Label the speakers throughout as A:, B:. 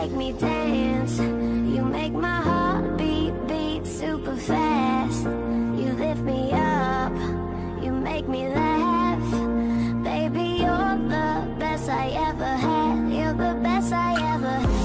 A: make me dance. You make my heart beat super fast. You lift me up, you make me laugh. Baby, you're the best I ever had. You're the best I ever had.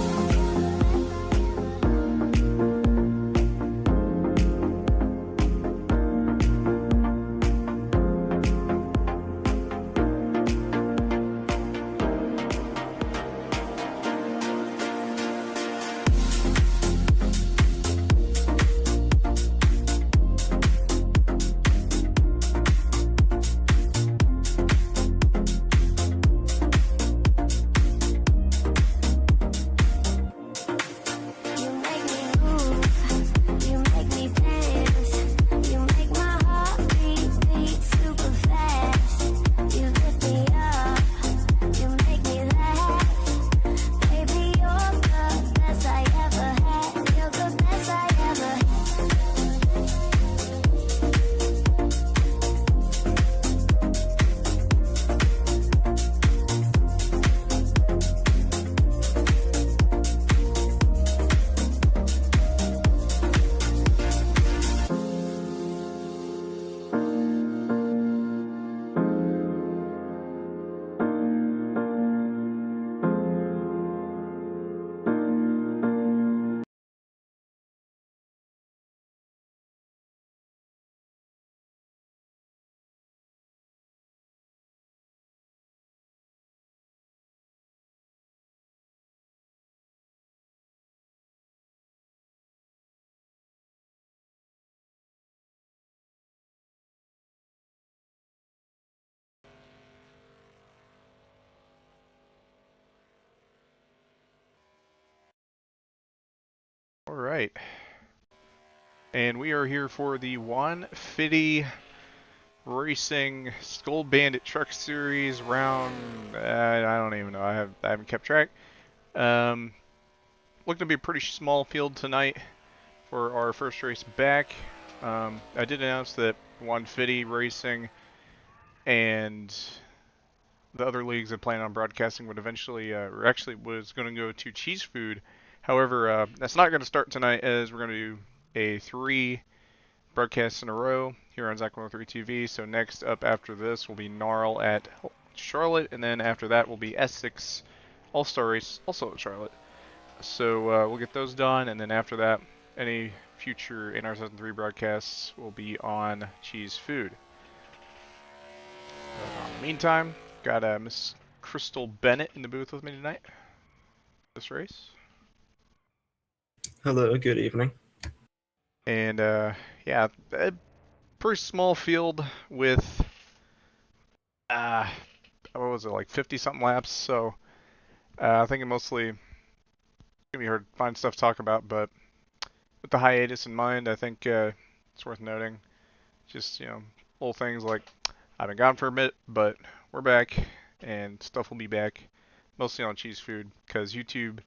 B: All right, and we are here for the Juan Fitty Racing Skoal Bandit Truck Series round. I don't even know. I haven't kept track. Looking to be a pretty small field tonight for our first race back. I did announce that Juan Fitty Racing and the other leagues that plan on broadcasting would eventually, or actually was going to go to Cheese Food. However, that's not going to start tonight, as we're going to do a 3 broadcasts in a row here on Zak 103 TV. So next up after this will be NARL at Charlotte, and then after that will be S6 All-Star Race, also at Charlotte. So we'll get those done, and then after that, any future NR73 broadcasts will be on Cheese Food. In the meantime, got Miss Crystal Bennett in the booth with me tonight. This race.
C: Hello, good evening.
B: And yeah, a pretty small field with what was it, like 50 something laps, so I think it mostly it's gonna be hard to find stuff to talk about, but with the hiatus in mind, I think it's worth noting just, you know, little things like I've been gone for a bit, but we're back and stuff will be back mostly on Cheese Food, because YouTube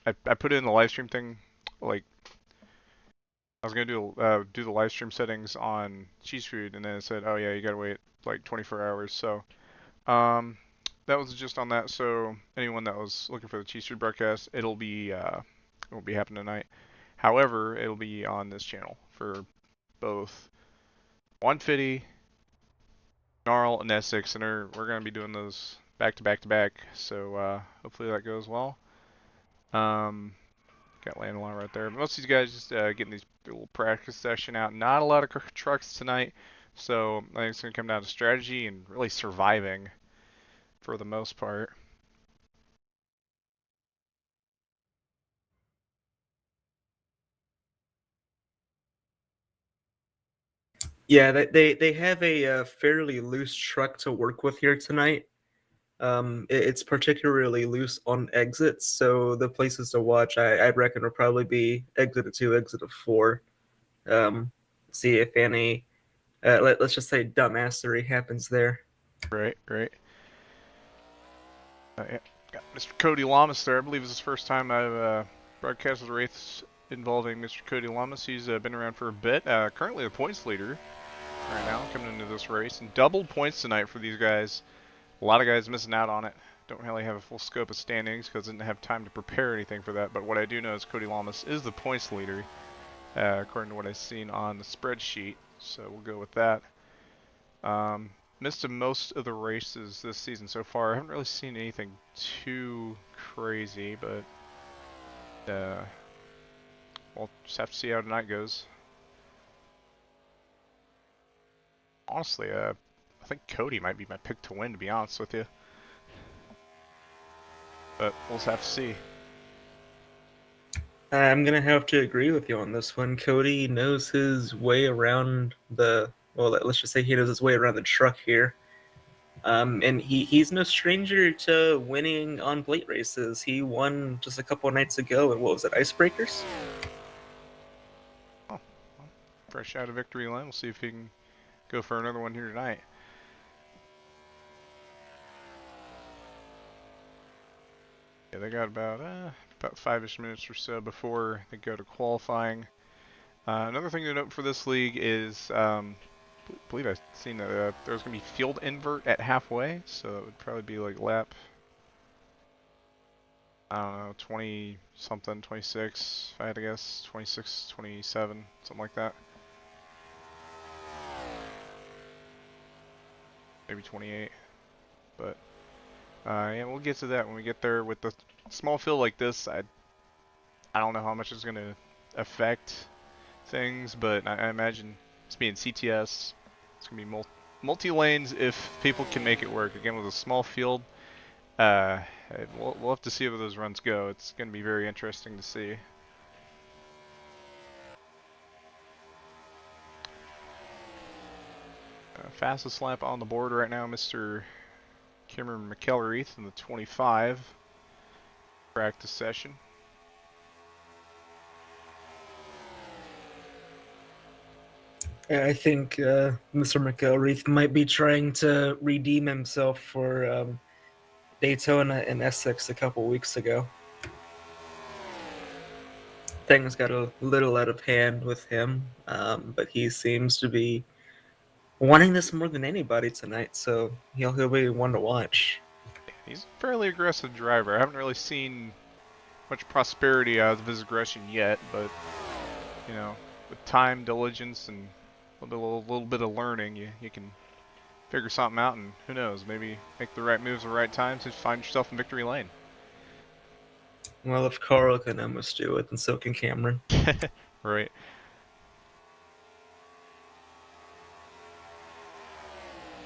B: I put in the live stream thing, like I was gonna do the live stream settings on Cheese Food, and then it said, oh yeah, you gotta wait like 24 hours. So that was just on that. So anyone that was looking for the Cheese Food broadcast, it won't be happening tonight. However, it'll be on this channel for both 150, NARL, and S6, and we're gonna be doing those back to back to back. So hopefully that goes well. Got Landalon right there. But most of these guys just getting these little practice session out. Not a lot of trucks tonight, so I think it's going to come down to strategy and really surviving for the most part.
C: Yeah, they have a fairly loose truck to work with here tonight. It's particularly loose on exits, so the places to watch, I reckon, will probably be exit 2, exit 4. See if any, let's just say, dumbassery happens there.
B: Right. Yeah. Got Mr. Cody Lamas there. I believe it's his first time I've broadcasted a race involving Mr. Cody Lamas. He's been around for a bit. Currently the points leader right now, coming into this race. And double points tonight for these guys. A lot of guys missing out on it. don't really have a full scope of standings because I didn't have time to prepare anything for that. But what I do know is Cody Lamas is the points leader, according to what I've seen on the spreadsheet. So we'll go with that. Missed most of the races this season so far. I haven't really seen anything too crazy, but we'll just have to see how tonight goes. Honestly, I think Cody might be my pick to win, to be honest with you. But we'll just have to see.
C: I'm going to have to agree with you on this one. Cody knows his way around let's just say he knows his way around the truck here. And he's no stranger to winning on plate races. He won just a couple of nights ago, and what was it, Icebreakers?
B: Oh, well, fresh out of victory lane. We'll see if he can go for another one here tonight. Yeah, they got about 5-ish minutes or so before they go to qualifying. Another thing to note for this league is, I believe I've seen that there's going to be field invert at halfway, so it would probably be like lap, I don't know, 20 something, 26, if I had to guess, 26, 27, something like that. Maybe 28, but yeah, we'll get to that when we get there. With the small field like this, I don't know how much it's going to affect things, but I imagine it's being CTS, it's going to be multi-lanes if people can make it work. Again, with a small field, we'll have to see how those runs go. It's going to be very interesting to see. Fastest lap on the board right now, Mr. Cameron McElreath in the 25 practice session.
C: I think Mr. McElreath might be trying to redeem himself for Daytona and Essex a couple weeks ago. Things got a little out of hand with him, but he seems to be wanting this more than anybody tonight, so he'll be one to watch.
B: He's a fairly aggressive driver. I haven't really seen much prosperity out of his aggression yet, but you know, with time, diligence, and a little bit of learning, you can figure something out, and who knows, maybe make the right moves at the right time to find yourself in victory lane.
C: Well, if Carl can almost do it, then so can Cameron.
B: Right.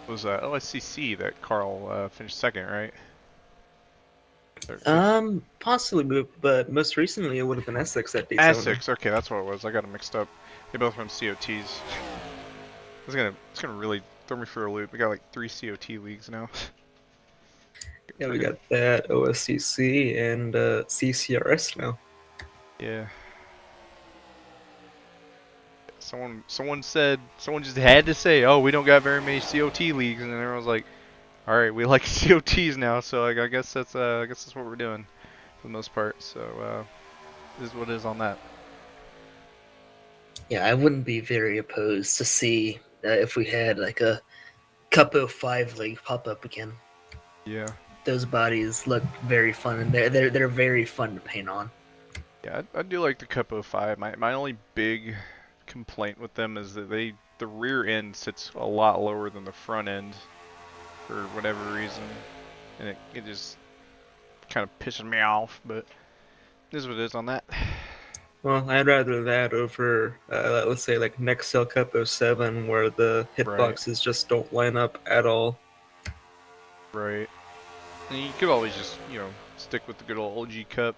B: It was OSCC that Carl finished second, right?
C: Possibly, but most recently it would have been Essex at Daytona.
B: Essex, okay, that's what it was. I got them mixed up. They both run COTs. It's gonna really throw me for a loop. We got like 3 COT leagues now.
C: Yeah, we got that, OSCC, and CCRS now.
B: Yeah. Someone just had to say, oh, we don't got very many COT leagues, and then everyone was like, all right, we like COTs now, so I guess that's what we're doing for the most part. So this is what it is on that.
D: Yeah, I wouldn't be very opposed to see if we had like a Cup 05 league pop up again.
B: Yeah.
D: Those bodies look very fun, and they're very fun to paint on.
B: Yeah, I do like the Cup 05. My only big complaint with them is that the rear end sits a lot lower than the front end for whatever reason, and it just kind of pisses me off, but this is what it is on that.
C: Well, I'd rather that over, let's say, like Nextel Cup 07, where the hitboxes just don't line up at all.
B: Right. And you could always just, stick with the good old OG Cup.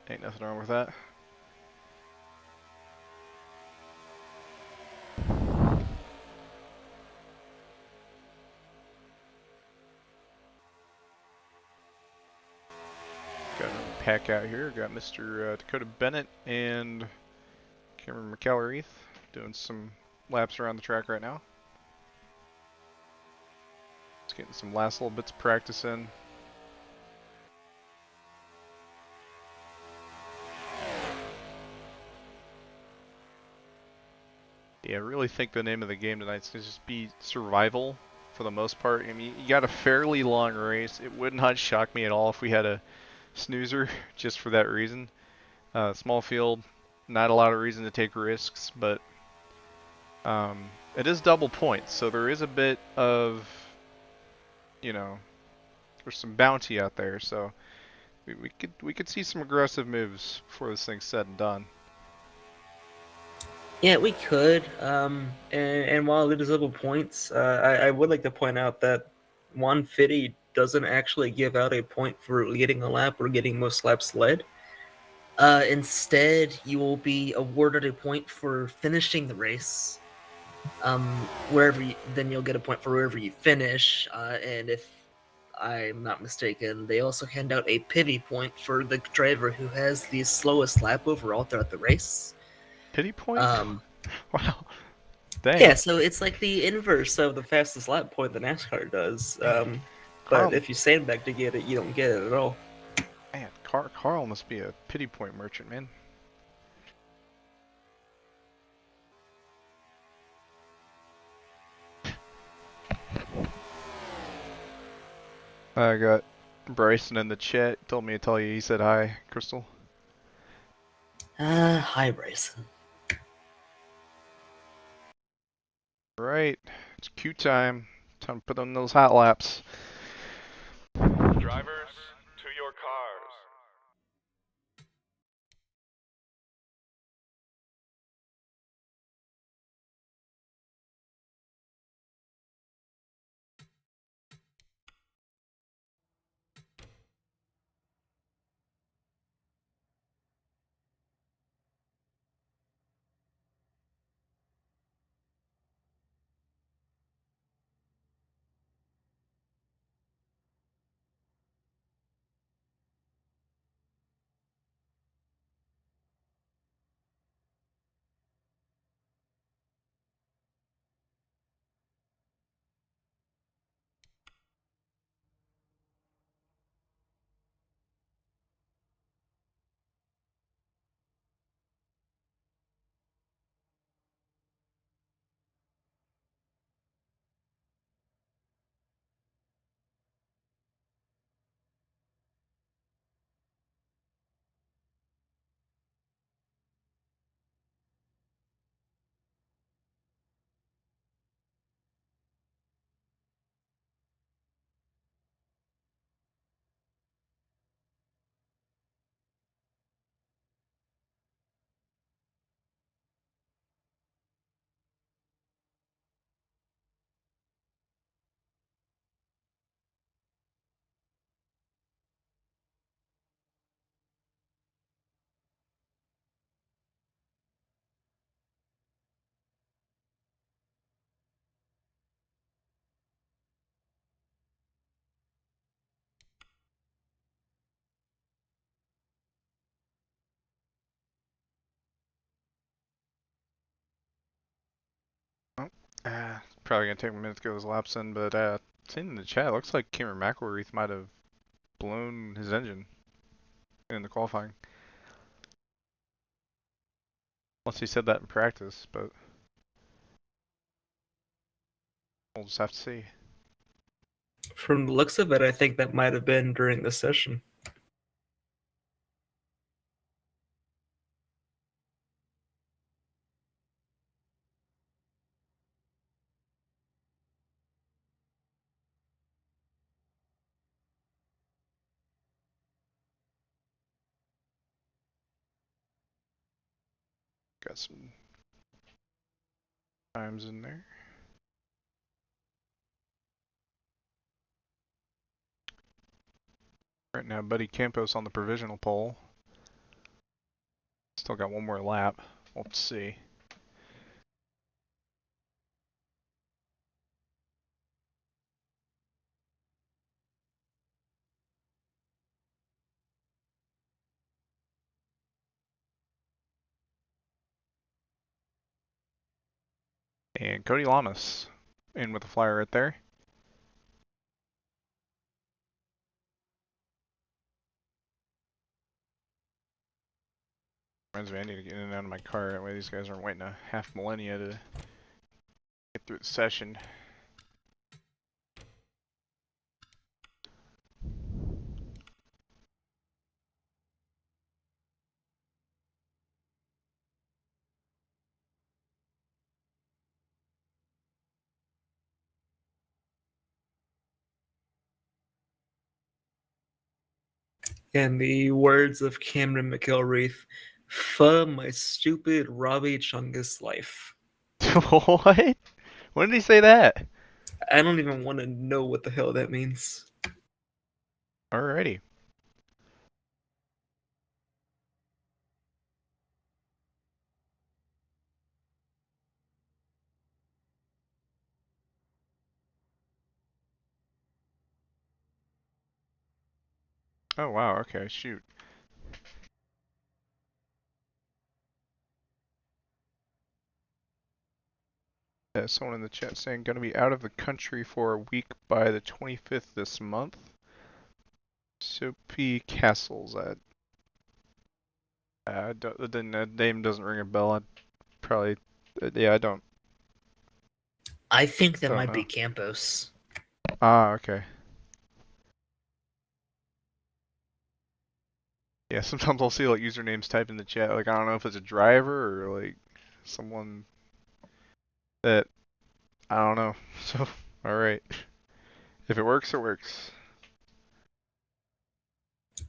B: Ain't nothing wrong with that. Got another pack out here. Got Mr. Dakota Bennett and Cameron McElreath doing some laps around the track right now. Just getting some last little bits of practice in. Yeah, I really think the name of the game tonight is going to just be survival for the most part. I mean, you got a fairly long race. It would not shock me at all if we had a snoozer just for that reason. Small field, not a lot of reason to take risks, but it is double points, so there is a bit of, you know, there's some bounty out there, so we could see some aggressive moves before this thing's said and done.
C: Yeah, we could. And while it is double points, I would like to point out that Juan Fitty doesn't actually give out a point for leading a lap or getting most laps led.
D: Instead, you will be awarded a point for finishing the race. Then you'll get a point for wherever you finish. And if I'm not mistaken, they also hand out a pity point for the driver who has the slowest lap overall throughout the race.
B: Pity point? Wow. Dang.
D: Yeah, so it's like the inverse of the fastest lap point that NASCAR does.
C: But if you sandbag to get it, you don't get it at all.
B: Man, Carl must be a pity point merchant, man. I got Bryson in the chat. Told me to tell you he said hi, Crystal.
D: Hi, Bryson.
B: Right, it's Q time. Time to put on those hot laps.
E: Drivers, to your cars.
B: Probably gonna take a minute to get those laps in, but seeing in the chat, looks like Cameron McElreath might have blown his engine in the qualifying. Unless he said that in practice, but we'll just have to see.
C: From the looks of it, I think that might have been during the session.
B: Got some times in there. Right now, Buddy Campos on the provisional pole. Still got one more lap. We'll see. And Cody Lamas in with the flyer right there. Reminds me, I need to get in and out of my car. That way these guys aren't waiting a half millennia to get through the session.
C: In the words of Cameron McElreath, "Fuh my stupid Robbie Chungus life."
B: What? When did he say that?
C: I don't even want to know what the hell that means.
B: Alrighty. Oh wow, okay, shoot. Someone in the chat saying gonna be out of the country for a week by the 25th this month. Soapy Castles. The name doesn't ring a bell. I'd probably, yeah, I don't
D: I think that might
B: know.
D: be Campos.
B: Ah, okay. Yeah, sometimes I'll see like usernames typed in the chat. Like I don't know if it's a driver or like someone that I don't know. So, all right. If it works, it works.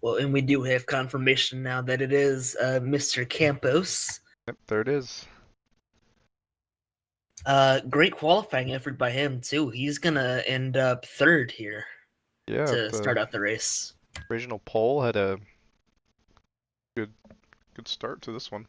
D: Well, and we do have confirmation now that it is Mr. Campos.
B: Yep, there it is.
D: Great qualifying effort by him too. He's gonna end up third here
B: Yeah,
D: to
B: the
D: start out the race.
B: original poll had a good start to this one.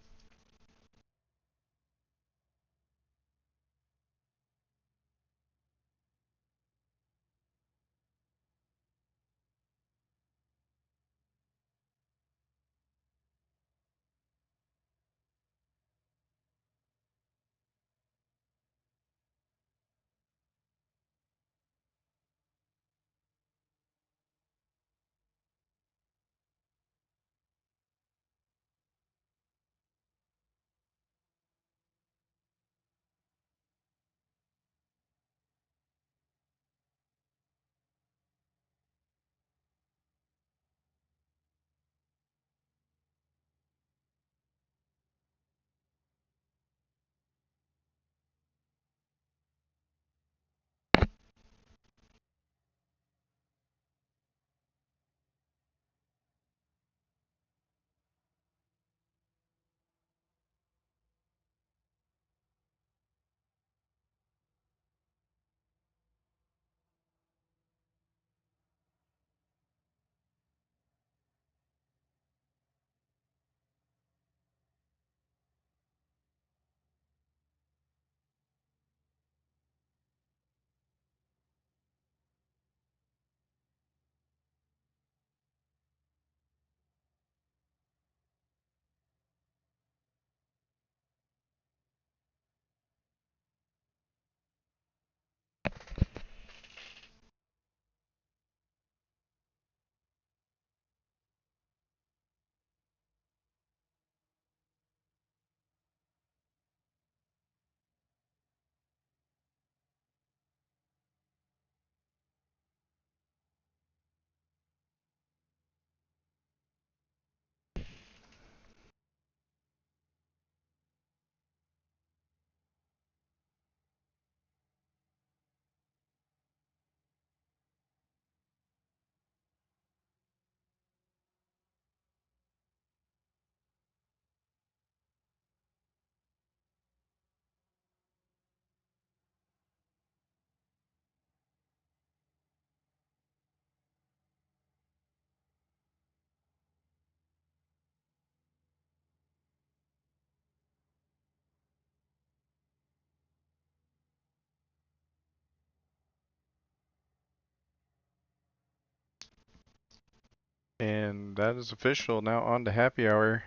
B: And that is official. Now on to happy hour.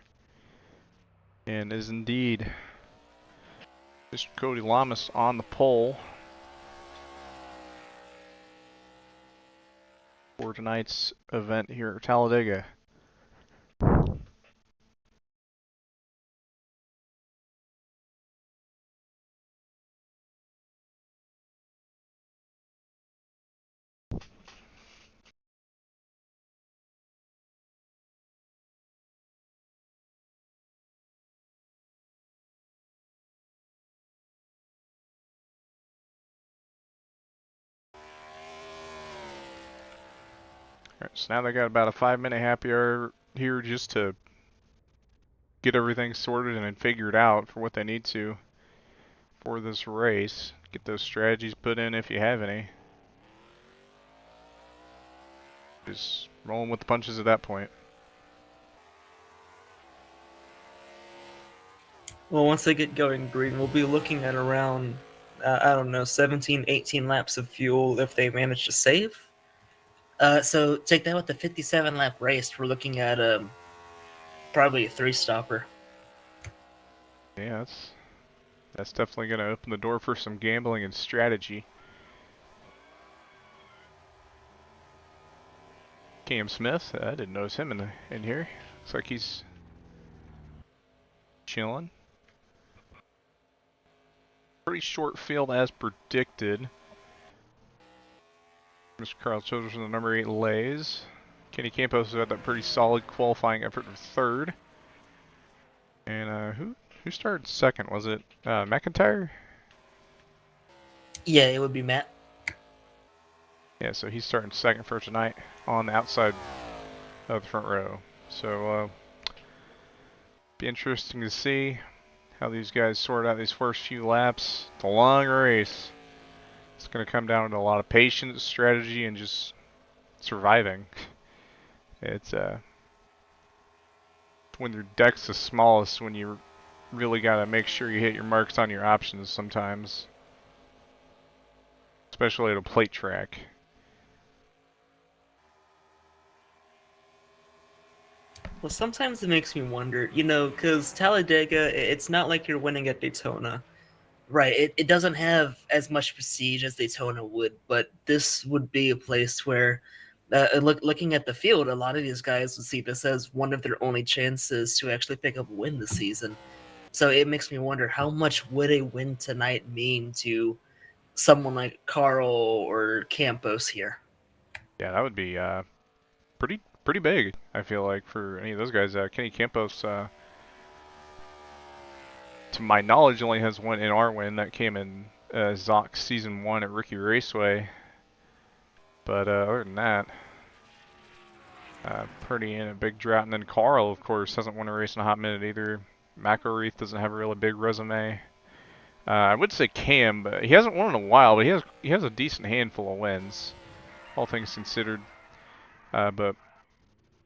B: And is indeed Mr. Cody Lamas on the pole for tonight's event here at Talladega. Alright, so now they got about a 5-minute happy hour here just to get everything sorted and figured out for what they need to for this race. Get those strategies put in if you have any. Just rolling with the punches at that point.
C: Well, once they get going green, we'll be looking at around, I don't know, 17, 18 laps of fuel if they manage to save.
D: So take that with the 57 lap race. We're looking at probably a 3-stopper.
B: Yeah, that's definitely going to open the door for some gambling and strategy. Cam Smith, I didn't notice him in here. Looks like he's chilling. Pretty short field as predicted. Mr. Carl Childers in the number 8 lays. Kenny Campos had that pretty solid qualifying effort for third. And who started second? Was it McIntyre?
D: Yeah, it would be Matt.
B: Yeah, so he's starting second for tonight on the outside of the front row. So be interesting to see how these guys sort out these first few laps. It's a long race. It's going to come down to a lot of patience, strategy, and just surviving. It's when your deck's the smallest, when you really got to make sure you hit your marks on your options sometimes. Especially at a plate track.
C: Well, sometimes it makes me wonder, you know, because Talladega, it's not like you're winning at Daytona.
D: Right. It doesn't have as much prestige as Daytona would, but this would be a place where, looking at the field, a lot of these guys would see this as one of their only chances to actually pick up a win this season. So it makes me wonder, how much would a win tonight mean to someone like Carl or Campos here?
B: Yeah, that would be pretty big, I feel like, for any of those guys. Kenny Campos, to my knowledge, only has one NR win that came in Zak Season 1 at Ricky Raceway. But other than that, pretty in a big drought. And then Carl, of course, hasn't won a race in a hot minute either. McElreath doesn't have a really big resume. I would say Cam, but he hasn't won in a while, but he has a decent handful of wins, all things considered. But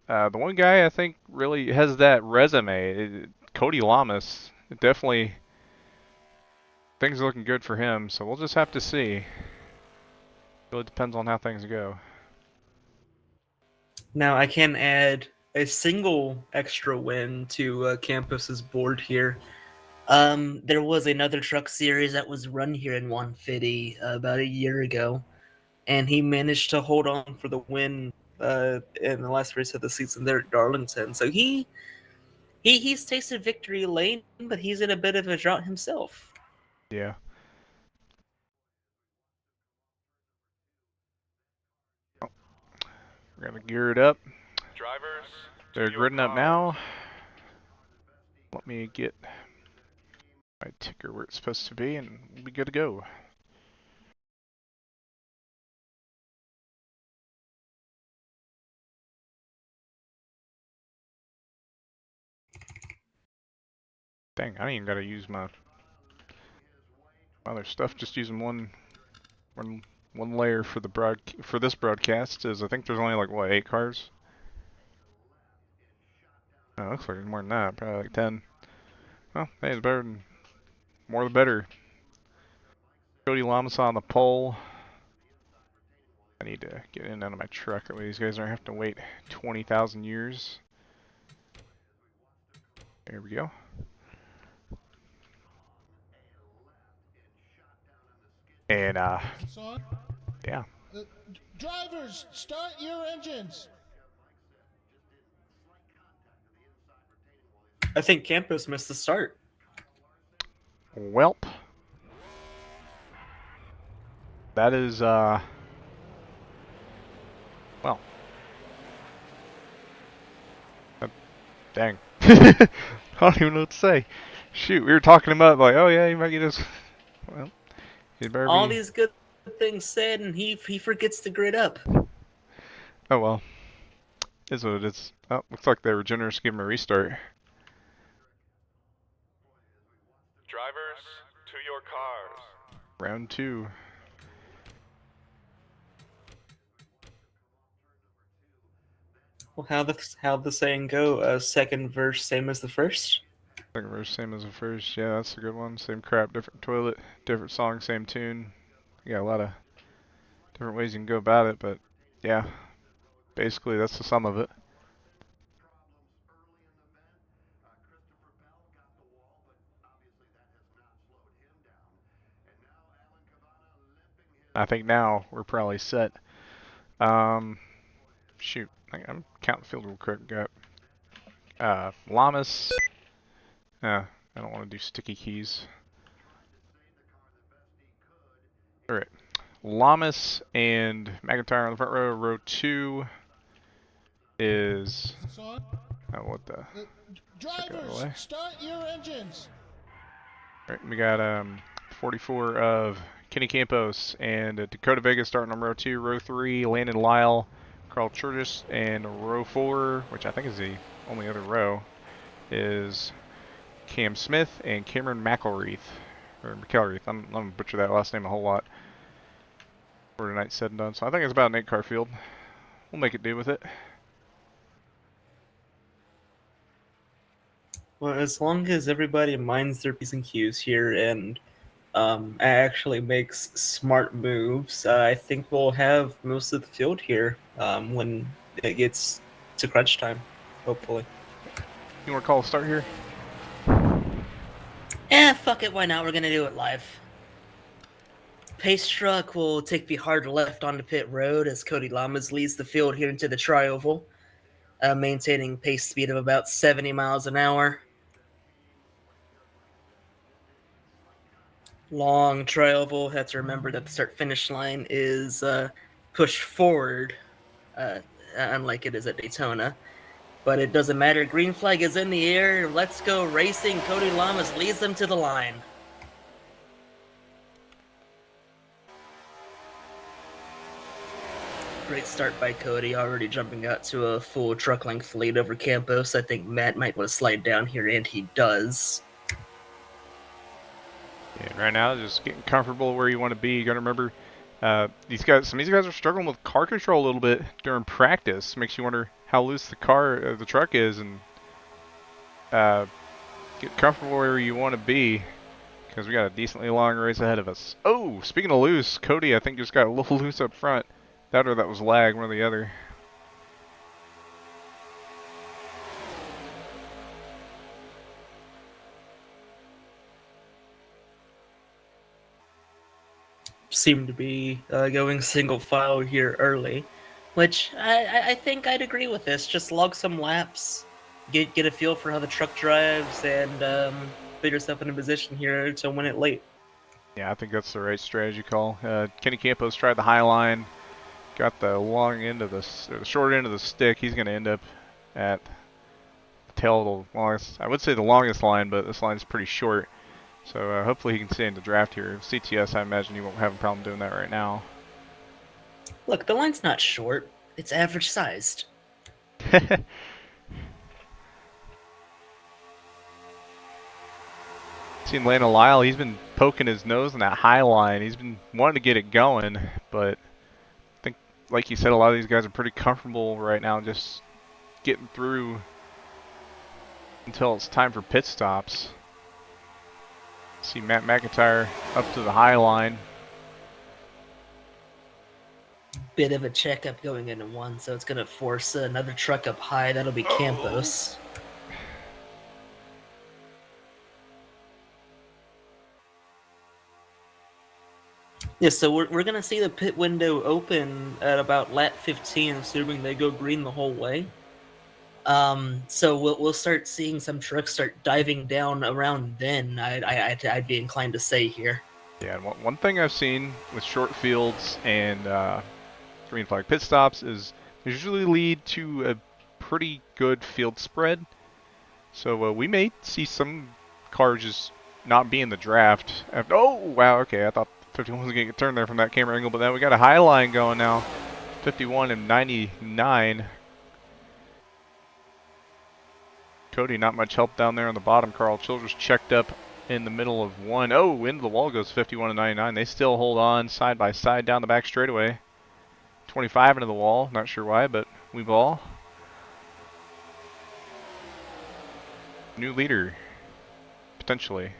B: the one guy I think really has that resume, Cody Lamas. Definitely, things are looking good for him, so we'll just have to see. Really depends on how things go.
C: Now, I can add a single extra win to Campus's board here.
D: There was another truck series that was run here in Juan Fitty about a year ago, and he managed to hold on for the win in the last race of the season there at Darlington. So he's tasted victory lane, but he's in a bit of a drought himself.
B: Yeah. Oh, we're gonna gear it up.
E: Drivers,
B: They're gridding up now. Let me get my ticker where it's supposed to be, and we'll be good to go. Dang, I ain't even gotta use my other stuff. Just using one layer for the for this broadcast. Is I think there's only like what, 8 cars? Oh, looks like more than that. Probably like 10. Well, hey, it's better than more the better. Cody Lamas on the pole. I need to get in and out of my truck. That way these guys don't have to wait 20,000 years. There we go. And yeah.
F: Drivers, start your engines.
C: I think Campos missed the start.
B: Welp. That is well. Dang. I don't even know what to say. Shoot, we were talking about like, oh yeah, you might get us. Well, you better
D: All
B: be...
D: these good things said, and he forgets to grid up.
B: Oh well. Is what it is. Oh, looks like they were generous to give him a restart.
E: Drivers, to your cars.
B: Round 2.
C: Well, how the saying go? Second verse, same as the first.
B: Second verse, same as the first. Yeah, that's a good one. Same crap, different toilet, different song, same tune. You got a lot of different ways you can go about it, but yeah, basically that's the sum of it. I think now we're probably set. Shoot, I'm counting the field real quick. Got Llamas. I don't want to do sticky keys. Alright. Llamas and McIntyre on the front row. Row 2 is...
F: Son,
B: what the...
F: drivers,
B: away.
F: start your engines.
B: Alright, we got 44 of Kenny Campos and Dakota Vega starting on row 2. Row 3, Landon Lyle, Carl Churtis, and row 4, which I think is the only other row, is Cam Smith and Cameron McElreath. Or McElreath. I'm going to butcher that last name a whole lot for tonight's said and done. So I think it's about an 8-car field. We'll make it do with it.
C: Well, as long as everybody minds their P's and Q's here and actually makes smart moves, I think we'll have most of the field here when it gets to crunch time, hopefully.
B: You want to call a start here?
D: Fuck it, why not? We're gonna do it live. Pace truck will take the hard left onto pit road as Cody Lamas leads the field here into the tri-oval, maintaining pace speed of about 70 miles an hour. Long tri-oval. Have to remember that the start-finish line is pushed forward, unlike it is at Daytona. But it doesn't matter. Green flag is in the air. Let's go racing. Cody Lamas leads them to the line. Great start by Cody, already jumping out to a full truck length lead over Campos. I think Matt might want to slide down here, and he does.
B: Yeah, right now, just getting comfortable where you want to be. You got to remember, some of these guys are struggling with car control a little bit during practice. Makes you wonder how loose the truck is, and get comfortable where you want to be, because we got a decently long race ahead of us. Oh, speaking of loose, Cody, I think just got a little loose up front. That or that was lag, one or the other.
C: Seem to be going single file here early.
D: Which I think I'd agree with this. Just log some laps, get a feel for how the truck drives, and
C: Put yourself in a position here to win it late.
B: Yeah, I think that's the right strategy call. Kenny Campos tried the high line, got the long end of the short end of the stick. He's going to end up at the tail of the longest. I would say the longest line, but this line is pretty short. So hopefully he can stay in the draft here. CTS, I imagine you won't have a problem doing that right now.
D: look, the line's not short. It's average sized.
B: Seen Landon Lyle, he's been poking his nose in that high line. He's been wanting to get it going, but I think, like you said, a lot of these guys are pretty comfortable right now just getting through until it's time for pit stops. See Matt McIntyre up to the high line.
D: Bit of a checkup going into one, so it's going to force another truck up high. That'll be Campos. Yeah, so we're going to see the pit window open at about lap 15, assuming they go green the whole way. So we'll start seeing some trucks start diving down around then, I'd be inclined to say here.
B: Yeah, and one thing I've seen with short fields and green flag pit stops is they usually lead to a pretty good field spread. So we may see some cars just not be in the draft. Oh, wow, okay, I thought 51 was going to get turned there from that camera angle, but then we got a high line going now. 51 and 99. Cody, not much help down there on the bottom. Carl Childress checked up in the middle of one. Oh, into the wall goes 51 to 99. They still hold on side by side down the back straightaway. 25 into the wall. Not sure why, but we ball. New leader, potentially.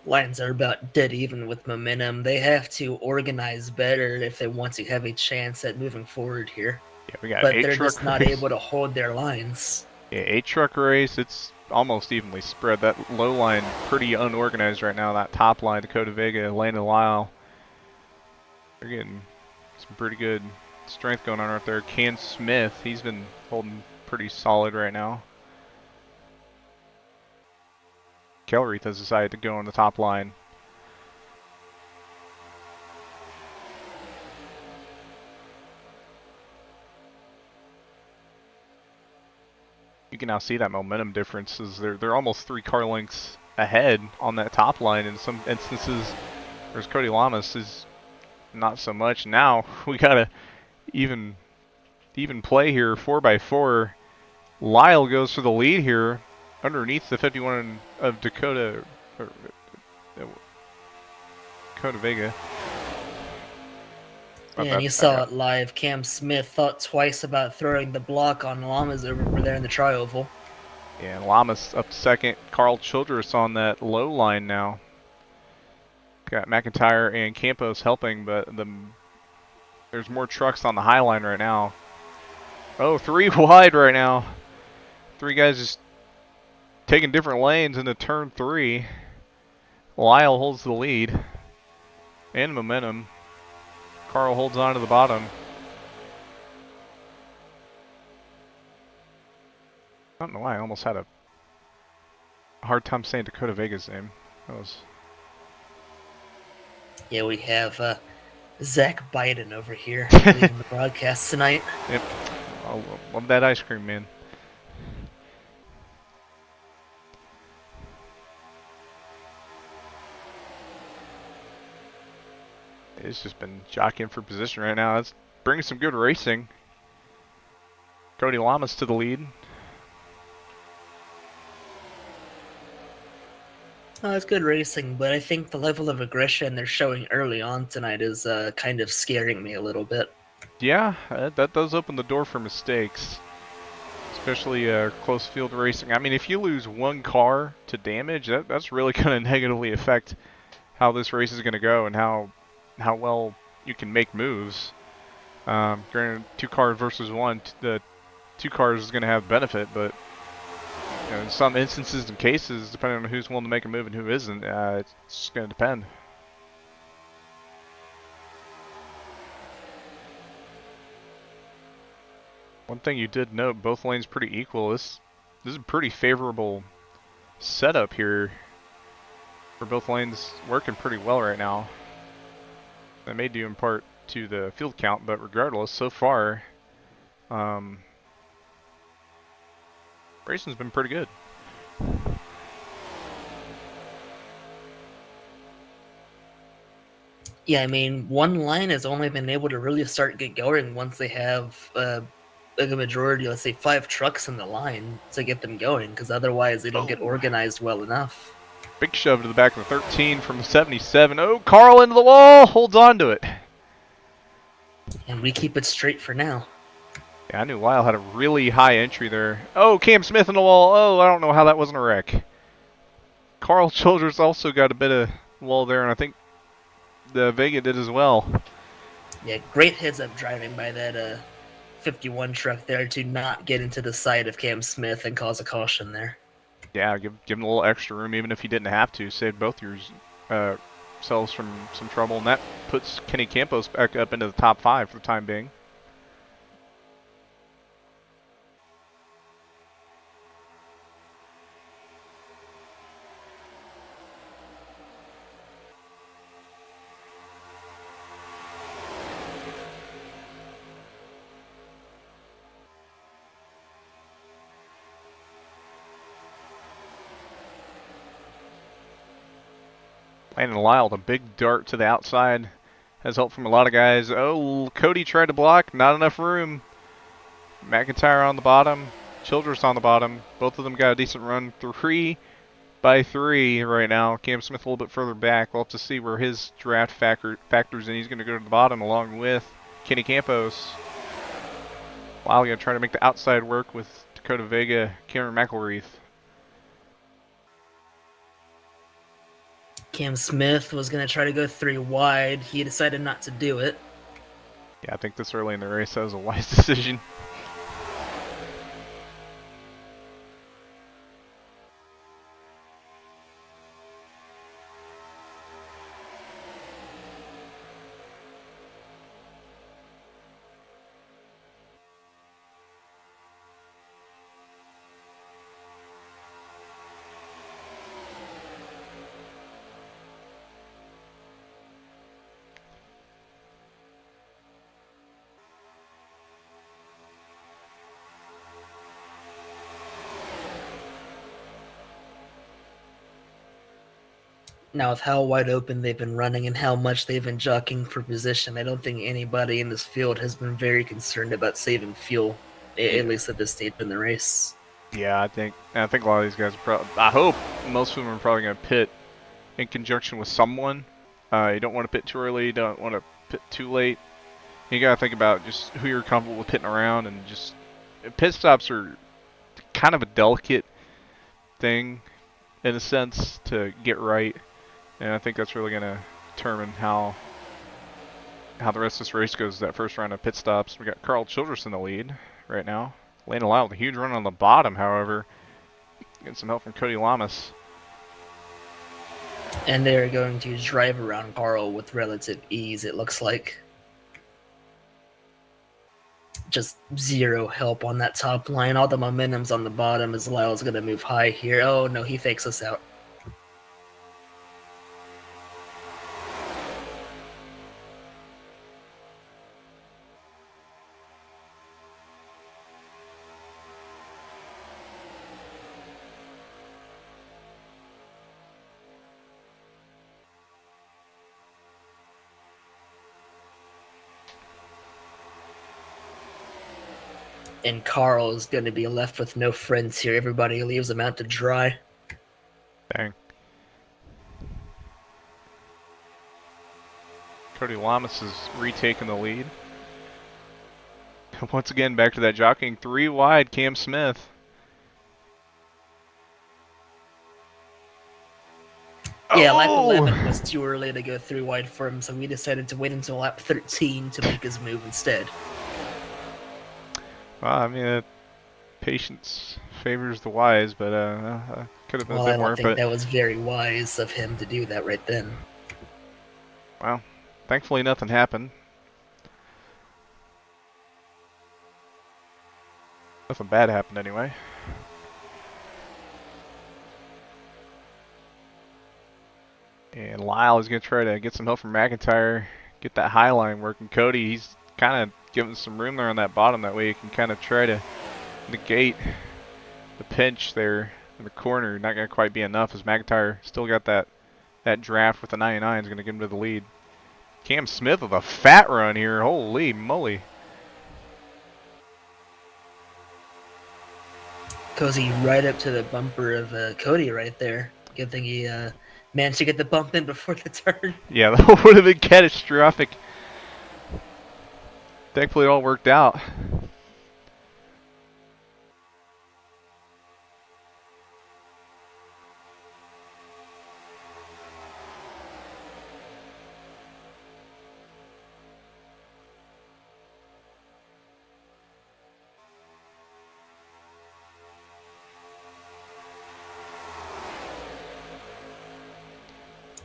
D: Lions are about dead even with momentum. They have to organize better if they want to have a chance at moving forward here.
B: Yeah, we got
D: But
B: eight
D: they're
B: truck
D: just not
B: race.
D: able to hold their lines.
B: Yeah, 8-truck race. It's almost evenly spread. That low line pretty unorganized right now. That top line, Dakota Vega, Landon Lyle. They're getting some pretty good strength going on right there. Can Smith, he's been holding pretty solid right now. Kelreath has decided to go on the top line. You can now see that momentum difference is they're almost 3 car lengths ahead on that top line in some instances. Whereas Cody Lamas is not so much. Now we got a even play here, 4x4. Lyle goes for the lead here underneath the 51 of Dakota Vega.
D: Yeah, and you saw it live. Cam Smith thought twice about throwing the block on Lamas over there in the tri-oval.
B: Yeah, and Lamas up second. Carl Childress on that low line now. Got McIntyre and Campos helping, but there's more trucks on the high line right now. Oh, 3 wide right now. 3 guys just taking different lanes into turn 3. Lyle holds the lead and momentum. Carl holds on to the bottom. I don't know why I almost had a hard time saying Dakota Vega's name. That was...
D: Yeah, we have Zach Biden over here leading the broadcast tonight.
B: Yep. I love that ice cream, man. It's just been jockeying for position right now. It's bringing some good racing. Cody Lamas to the lead.
D: Oh, it's good racing, but I think the level of aggression they're showing early on tonight is kind of scaring me a little bit.
B: Yeah, that does open the door for mistakes, especially close field racing. I mean, if you lose 1 car to damage, that's really going to negatively affect how this race is going to go and how well you can make moves. Granted, 2 cars versus 1, the 2 cars is going to have benefit, but you know, in some instances and cases, depending on who's willing to make a move and who isn't, it's going to depend. One thing you did note, both lanes pretty equal. This is a pretty favorable setup here for both lanes, working pretty well right now. That may due in part to the field count, but regardless, so far, racing's been pretty good.
D: Yeah, I mean, one line has only been able to really get going once they have like a majority, let's say 5 trucks in the line to get them going, because otherwise they don't get organized well enough.
B: Big shove to the back of the 13 from the 77. Oh, Carl into the wall, holds on to it.
D: And we keep it straight for now.
B: Yeah, I knew Lyle had a really high entry there. Oh, Cam Smith in the wall. Oh, I don't know how that wasn't a wreck. Carl Childress also got a bit of wall there, and I think the Vega did as well.
D: Yeah, great heads-up driving by that 51 truck there to not get into the side of Cam Smith and cause a caution there.
B: Yeah, give him a little extra room, even if he didn't have to. Saved both your selves from some trouble, and that puts Kenny Campos back up into the top 5 for the time being. Landon Lyle, a big dart to the outside. Has help from a lot of guys. Oh, Cody tried to block. Not enough room. McIntyre on the bottom. Childress on the bottom. Both of them got a decent run. 3 by 3 right now. Cam Smith a little bit further back. We'll have to see where his draft factors in. He's going to go to the bottom along with Kenny Campos. Lyle going to try to make the outside work with Dakota Vega, Cameron McElreath.
D: Cam Smith was going to try to go 3 wide. He decided not to do it.
B: Yeah, I think this early in the race that was a wise decision.
D: Now, with how wide open they've been running and how much they've been jockeying for position, I don't think anybody in this field has been very concerned about saving fuel, at least at this stage in the race.
B: Yeah, I think a lot of these guys are I hope most of them are probably going to pit in conjunction with someone. You don't want to pit too early, you don't want to pit too late. You got to think about just who you're comfortable with pitting around, and just pit stops are kind of a delicate thing in a sense to get right. And I think that's really going to determine how the rest of this race goes, that first round of pit stops. We got Carl Childress in the lead right now. Landon Lyle with a huge run on the bottom, however. Getting some help from Cody Lamas.
D: And they're going to drive around Carl with relative ease, it looks like. Just zero help on that top line. All the momentum's on the bottom as Lyle's going to move high here. Oh, no, he fakes us out. And Carl is going to be left with no friends here. Everybody leaves him out to dry.
B: Dang. Cody Lamas is retaking the lead. Once again, back to that jockeying. 3 wide, Cam Smith.
D: Yeah, lap 11 was too early to go 3 wide for him, so we decided to wait until lap 13 to make his move instead.
B: Well, I mean, patience favors the wise, but could have been
D: Well,
B: a
D: I
B: bit
D: don't
B: more.
D: think
B: But
D: that was very wise of him to do that right then.
B: well, thankfully nothing happened. Nothing bad happened anyway. And Lyle is going to try to get some help from McIntyre, get that high line working. Cody, he's kind of giving some room there on that bottom. That way he can kind of try to negate the pinch there in the corner. Not going to quite be enough as McIntyre still got that draft with the 99 is going to get him to the lead. Cam Smith with a fat run here. Holy moly.
D: Cozy right up to the bumper of Cody right there. Good thing he managed to get the bump in before the turn.
B: Yeah, that would have been catastrophic. Thankfully it all worked out.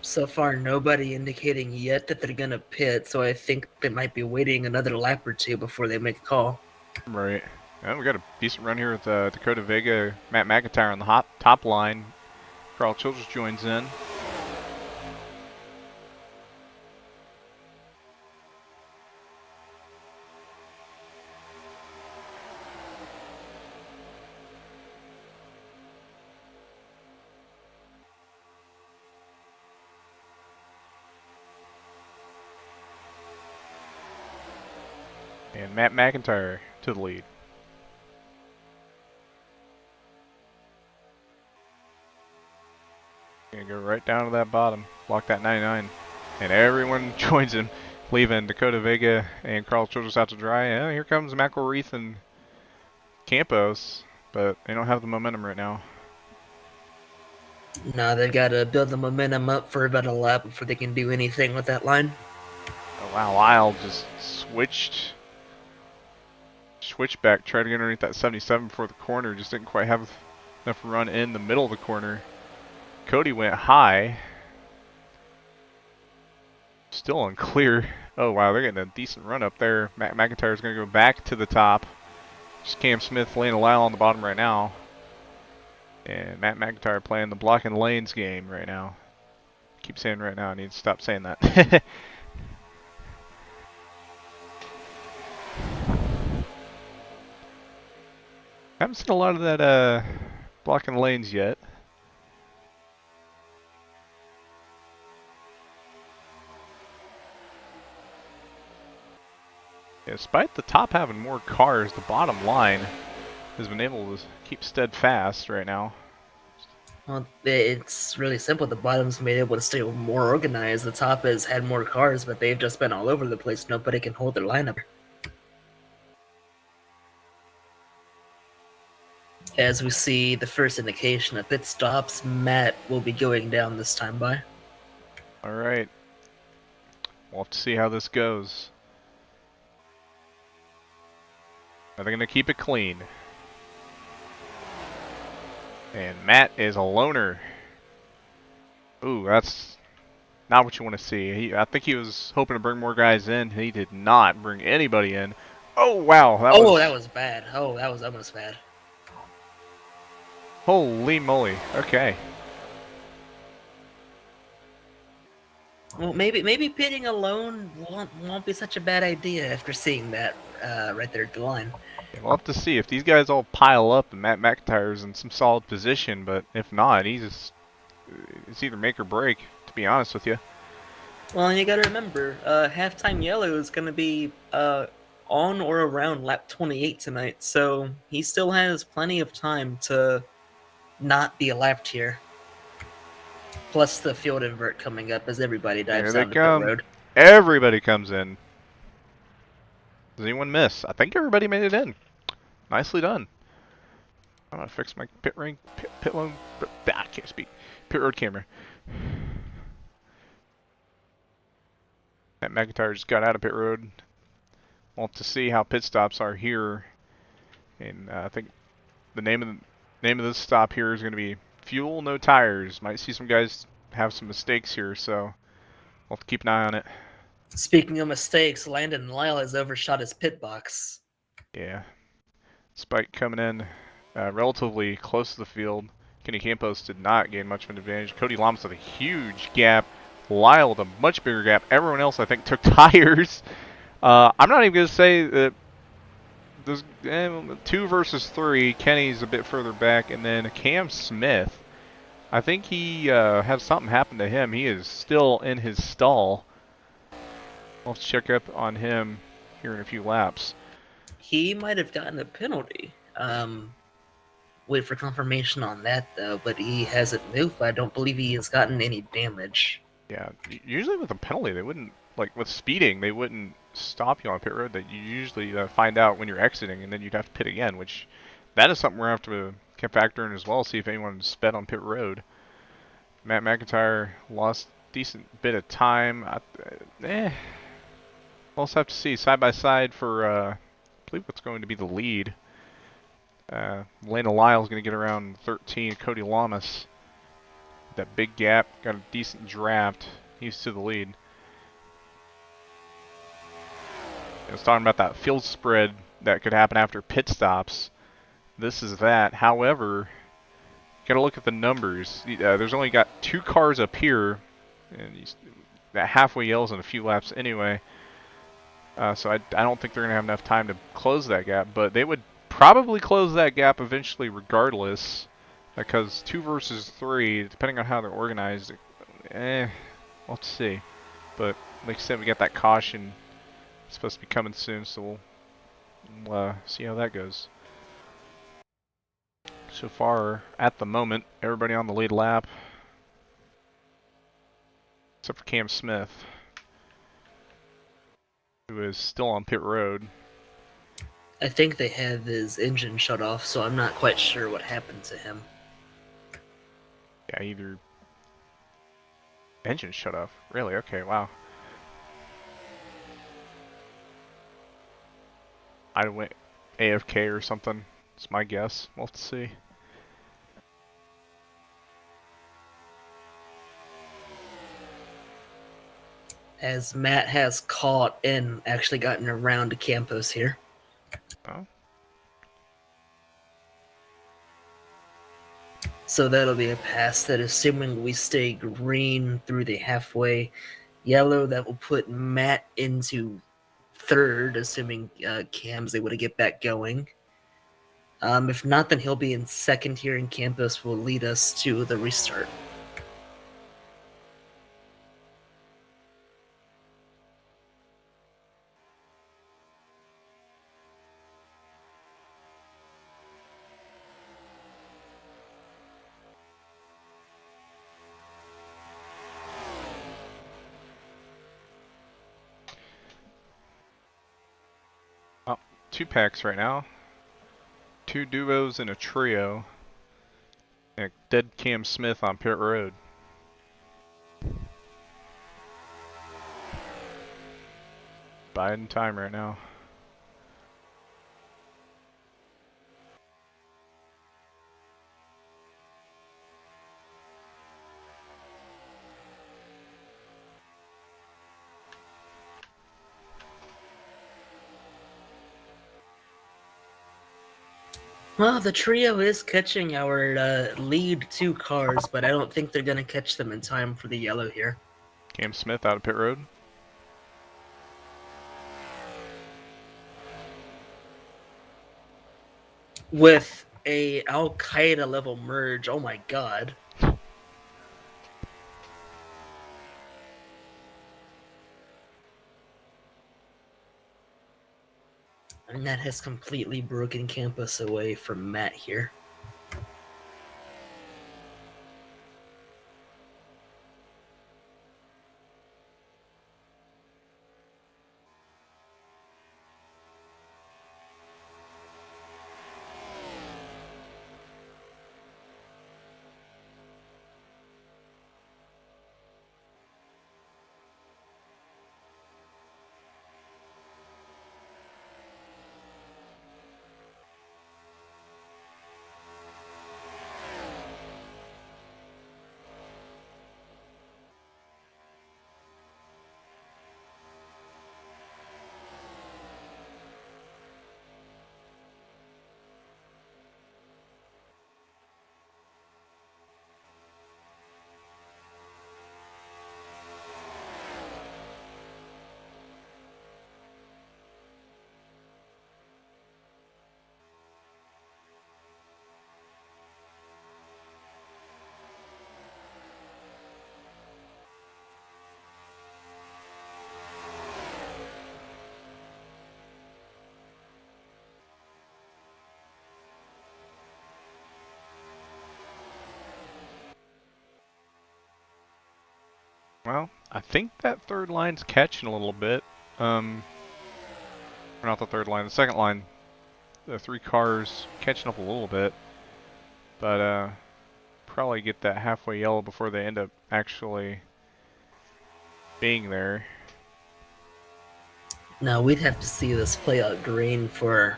D: So far, nobody indicating yet that they're going to pit, so I think they might be waiting another lap or two before they make a call.
B: Right. And we got a decent run here with Dakota Vega, Matt McIntyre on the top line. Carl Childress joins in. And Matt McIntyre to the lead. Gonna go right down to that bottom, block that 99, and everyone joins him, leaving Dakota Vega and Carl Childress out to dry. And here comes McElreath and Campos, but they don't have the momentum right now.
D: No, they've got to build the momentum up for about a lap before they can do anything with that line.
B: Oh wow, Lyle just switched back, tried to get underneath that 77 before the corner, just didn't quite have enough run in the middle of the corner. Cody went high. Still unclear. Oh wow, they're getting a decent run up there. McIntyre's going to go back to the top. Just Cam Smith, Lane Lyle on the bottom right now. And Matt McIntyre playing the blocking lanes game right now. Keep saying right now, I need to stop saying that. Haven't seen a lot of that blocking lanes yet. Yeah, despite the top having more cars, the bottom line has been able to keep steadfast right now.
D: Well, it's really simple. The bottom's been able to stay more organized. The top has had more cars, but they've just been all over the place. Nobody can hold their lineup. As we see the first indication of pit stops, Matt will be going down this time by.
B: Alright. We'll have to see how this goes. Are they going to keep it clean? And Matt is a loner. Ooh, that's not what you want to see. I think he was hoping to bring more guys in. He did not bring anybody in. Oh, wow.
D: That was bad. Oh, that was almost bad.
B: Holy moly. Okay.
D: Well, maybe pitting alone won't be such a bad idea after seeing that right there at the line.
B: We'll have to see if these guys all pile up and Matt McIntyre's in some solid position, but if not, it's either make or break, to be honest with you.
D: Well, you gotta remember, halftime yellow is gonna be on or around lap 28 tonight, so he still has plenty of time to not be lapped here. Plus the field invert coming up as everybody dives down the pit road.
B: Everybody comes in. Does anyone miss? I think everybody made it in. Nicely done. I'm gonna fix my pit road camera. That McIntyre just got out of pit road. We'll have to see how pit stops are here. And I think the name of this stop here is going to be fuel, no tires. Might see some guys have some mistakes here, so we'll have to keep an eye on it.
D: Speaking of mistakes, Landon Lyle has overshot his pit box.
B: Yeah. Spike coming in relatively close to the field. Kenny Campos did not gain much of an advantage. Cody Lamas with a huge gap. Lyle with a much bigger gap. Everyone else, I think, took tires. I'm not even going to say that there's 2 versus 3. Kenny's a bit further back. And then Cam Smith, I think he had something happen to him. He is still in his stall. We'll have to check up on him here in a few laps.
D: He might have gotten a penalty. Wait for confirmation on that, though, but he hasn't moved. I don't believe he has gotten any damage.
B: Yeah, usually with a penalty, they wouldn't, like with speeding, they wouldn't stop you on pit road. That you usually find out when you're exiting, and then you'd have to pit again, which that is something we're going to have to factor in as well, see if anyone sped on pit road. Matt McIntyre lost a decent bit of time. We'll also have to see side by side for, I believe what's going to be the lead. Lena Lyle's going to get around 13. Cody Lamas, that big gap, got a decent draft. He's to the lead. I was talking about that field spread that could happen after pit stops. This is that. However, got to look at the numbers. There's only got 2 cars up here, and that halfway yells in a few laps anyway. So I don't think they're going to have enough time to close that gap, but they would probably close that gap eventually regardless, because 2 versus 3, depending on how they're organized, we'll have to see. But like I said, we got that caution. It's supposed to be coming soon, so we'll We'll see how that goes. So far, at the moment, everybody on the lead lap, except for Cam Smith, who is still on pit road.
D: I think they have his engine shut off, so I'm not quite sure what happened to him.
B: Yeah, either engine shut off. Really? Okay, wow. I went AFK or something. It's my guess. We'll have to see.
D: As Matt has caught and actually gotten around to Campos here.
B: Oh.
D: So that'll be a pass that, assuming we stay green through the halfway, yellow, that will put Matt into third, assuming Cam's able to get back going. If not, then he'll be in second here, and Campos will lead us to the restart.
B: Oh, 2 packs right now. 2 duos and a trio. And dead Cam Smith on pit road. Biding time right now.
D: Well, the trio is catching our lead 2 cars, but I don't think they're going to catch them in time for the yellow here.
B: Cam Smith out of pit road.
D: With a Al-Qaeda level merge, oh my god. And that has completely broken Campos away from Matt here.
B: Well, I think that third line's catching a little bit. Or not the third line, the second line. The 3 cars catching up a little bit. But probably get that halfway yellow before they end up actually being there.
D: Now, we'd have to see this play out green for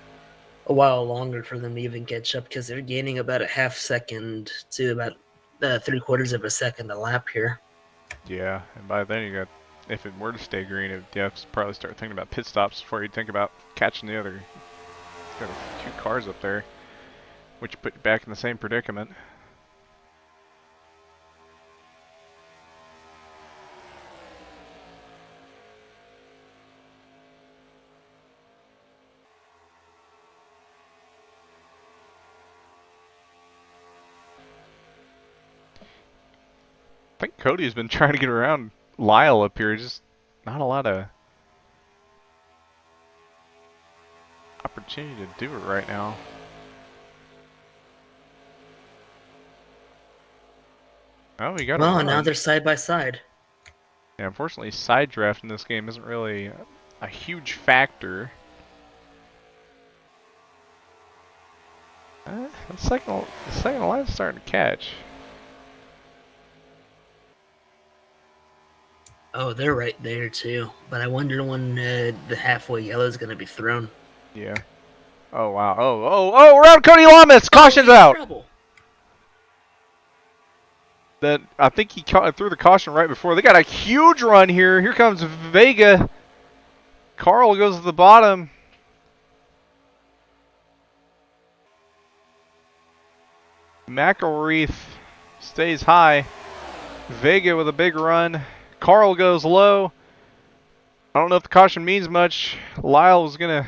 D: a while longer for them to even catch up, because they're gaining about a half second to about 3/4 of a second a lap here.
B: Yeah, and by then you got, if it were to stay green, you have to probably start thinking about pit stops before you think about catching the other. Got 2 cars up there, which put you back in the same predicament. I think Cody's been trying to get around Lyle up here. Just not a lot of opportunity to do it right now. Oh, we got a
D: Well,
B: run.
D: now they're side by side.
B: Yeah, unfortunately, side draft in this game isn't really a huge factor. The second line's starting to catch.
D: Oh, they're right there too. But I wonder when the halfway yellow is going to be thrown.
B: Yeah. Oh wow. Oh, around Cody Lamas! Caution's out!
D: Trouble.
B: That I think he threw the caution right before. They got a huge run here. Here comes Vega. Carl goes to the bottom. McElreath stays high. Vega with a big run. Carl goes low. I don't know if the caution means much. Lyle's gonna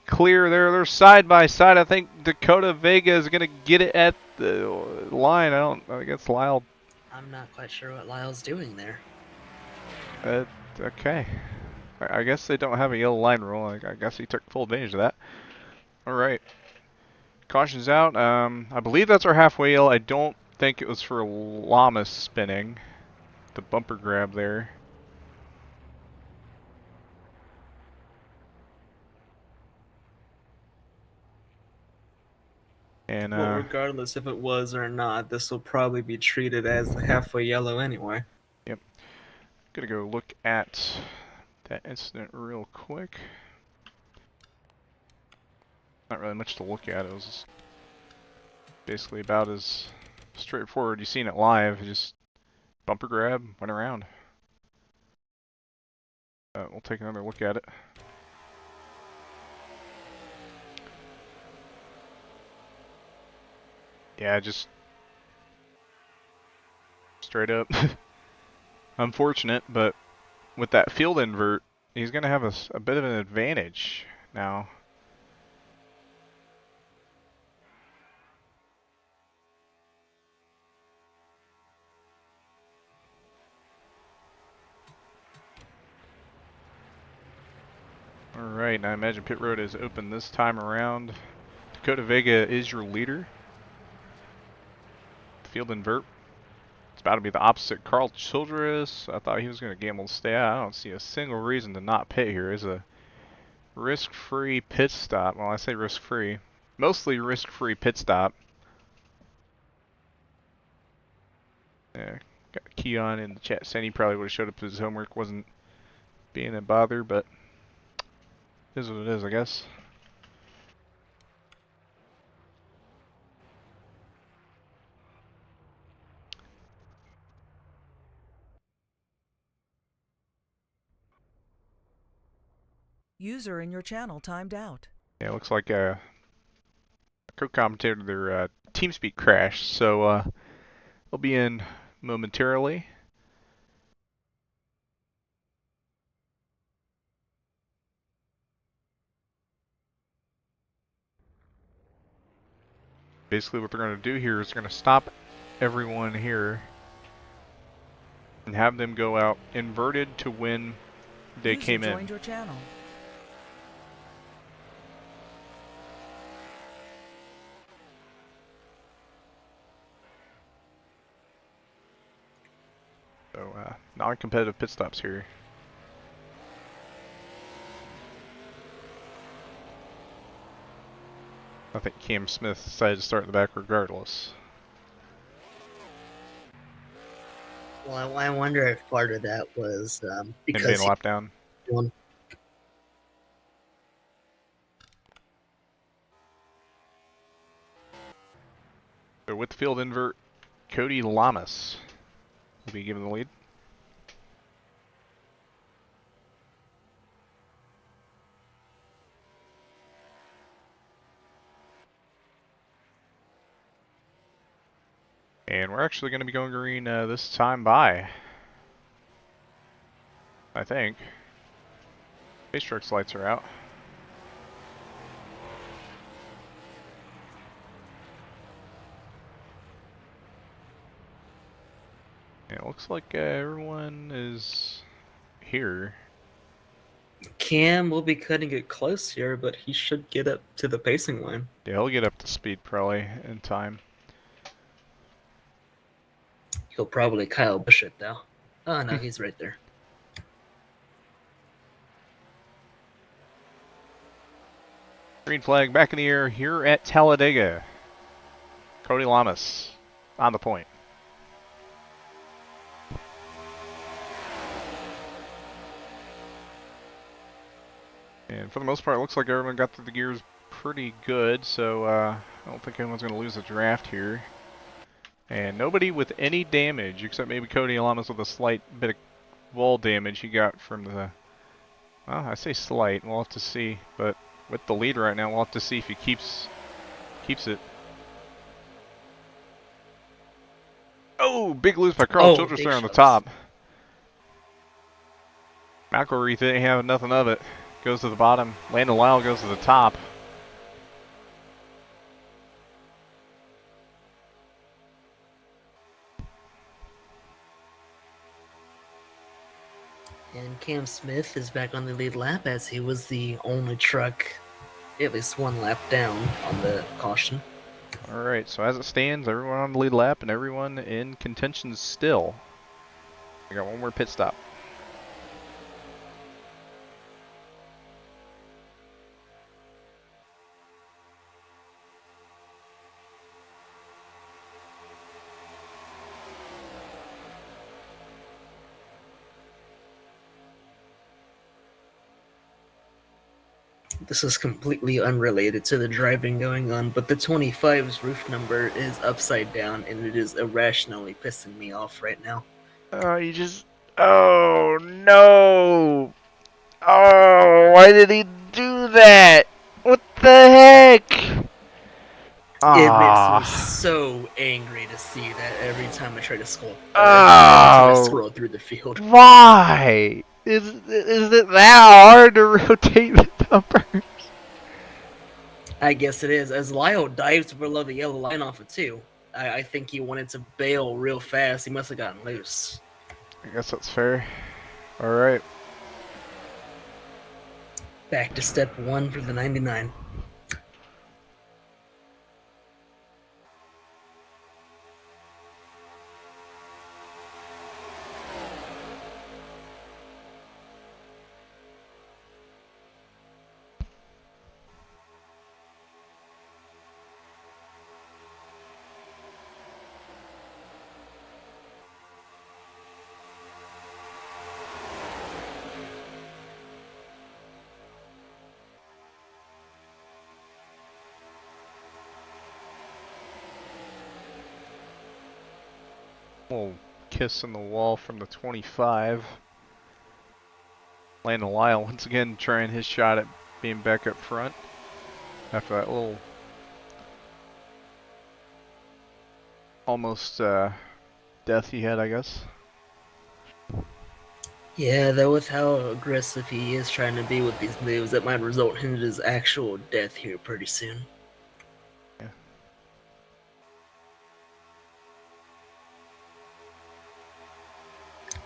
B: clear there. They're side by side. I think Dakota Vega is gonna get it at the line. I guess Lyle.
D: I'm not quite sure what Lyle's doing there.
B: Okay. I guess they don't have a yellow line rule. I guess he took full advantage of that. All right. Caution's out. I believe that's our halfway yellow. I don't think it was for Llamas spinning. The bumper grab there. And
C: Well, regardless if it was or not, this will probably be treated as the halfway yellow anyway.
B: Yep. Gonna go look at that incident real quick. Not really much to look at. It was basically about as straightforward. You've seen it live. Just bumper grab, went around. We'll take another look at it. Yeah, just straight up. Unfortunate, but with that field invert, he's going to have a bit of an advantage now. Alright, now I imagine pit road is open this time around. Dakota Vega is your leader. Field invert. It's about to be the opposite. Carl Childress, I thought he was going to gamble to stay out. I don't see a single reason to not pit here. It's a risk-free pit stop. Well, I say risk-free. Mostly risk-free pit stop. Yeah, got Keon in the chat saying he probably would have showed up if his homework wasn't being a bother, but it is what it is, I guess.
G: User in your channel timed out.
B: Yeah, it looks like a co-commentator, their TeamSpeak crashed, so they'll be in momentarily. Basically what they're going to do here is they're going to stop everyone here and have them go out inverted to when they
G: User
B: came
G: joined
B: in.
G: your channel.
B: So non-competitive pit stops here. I think Cam Smith decided to start in the back regardless.
D: Well, I wonder if part of that was
B: And
D: because
B: being a lap down.
D: won.
B: So with the field invert, Cody Lamas will be given the lead. And we're actually going to be going green this time by, I think. Base truck's lights are out. Yeah, it looks like everyone is here.
C: Cam will be cutting it close here, but he should get up to the pacing line.
B: Yeah, he'll get up to speed probably in time.
D: He'll probably Kyle Busch it though. Oh no, he's right there.
B: Green flag back in the air here at Talladega. Cody Lamas on the point. And for the most part, it looks like everyone got through the gears pretty good, so I don't think anyone's going to lose a draft here. And nobody with any damage, except maybe Cody Lamas with a slight bit of wall damage he got from the... Well, I say slight, we'll have to see. But with the lead right now, we'll have to see if he keeps it. Oh, big lose by Carl Childress there on the top. McElreath ain't having nothing of it. Goes to the bottom. Landon Lyle goes to the top.
D: And Cam Smith is back on the lead lap as he was the only truck at least one lap down on the caution.
B: Alright, so as it stands, everyone on the lead lap and everyone in contention still. We got one more pit stop.
D: This is completely unrelated to the driving going on, but the 25's roof number is upside down and it is irrationally pissing me off right now.
B: Oh no! Oh, why did he do that? What the heck?
D: It makes me so angry to see that every time I try to scroll, scroll through the field.
B: Why? Is it that hard to rotate the numbers?
D: I guess it is. As Lyle dives below the yellow line off of 2, I think he wanted to bail real fast. He must have gotten loose.
B: I guess that's fair. Alright.
D: Back to step 1 for the 99.
B: Little kiss in the wall from the 25. Landon Lyle once again trying his shot at being back up front after that little almost death he had, I guess.
D: Yeah, though with how aggressive he is trying to be with these moves, that might result in his actual death here pretty soon.
B: Yeah.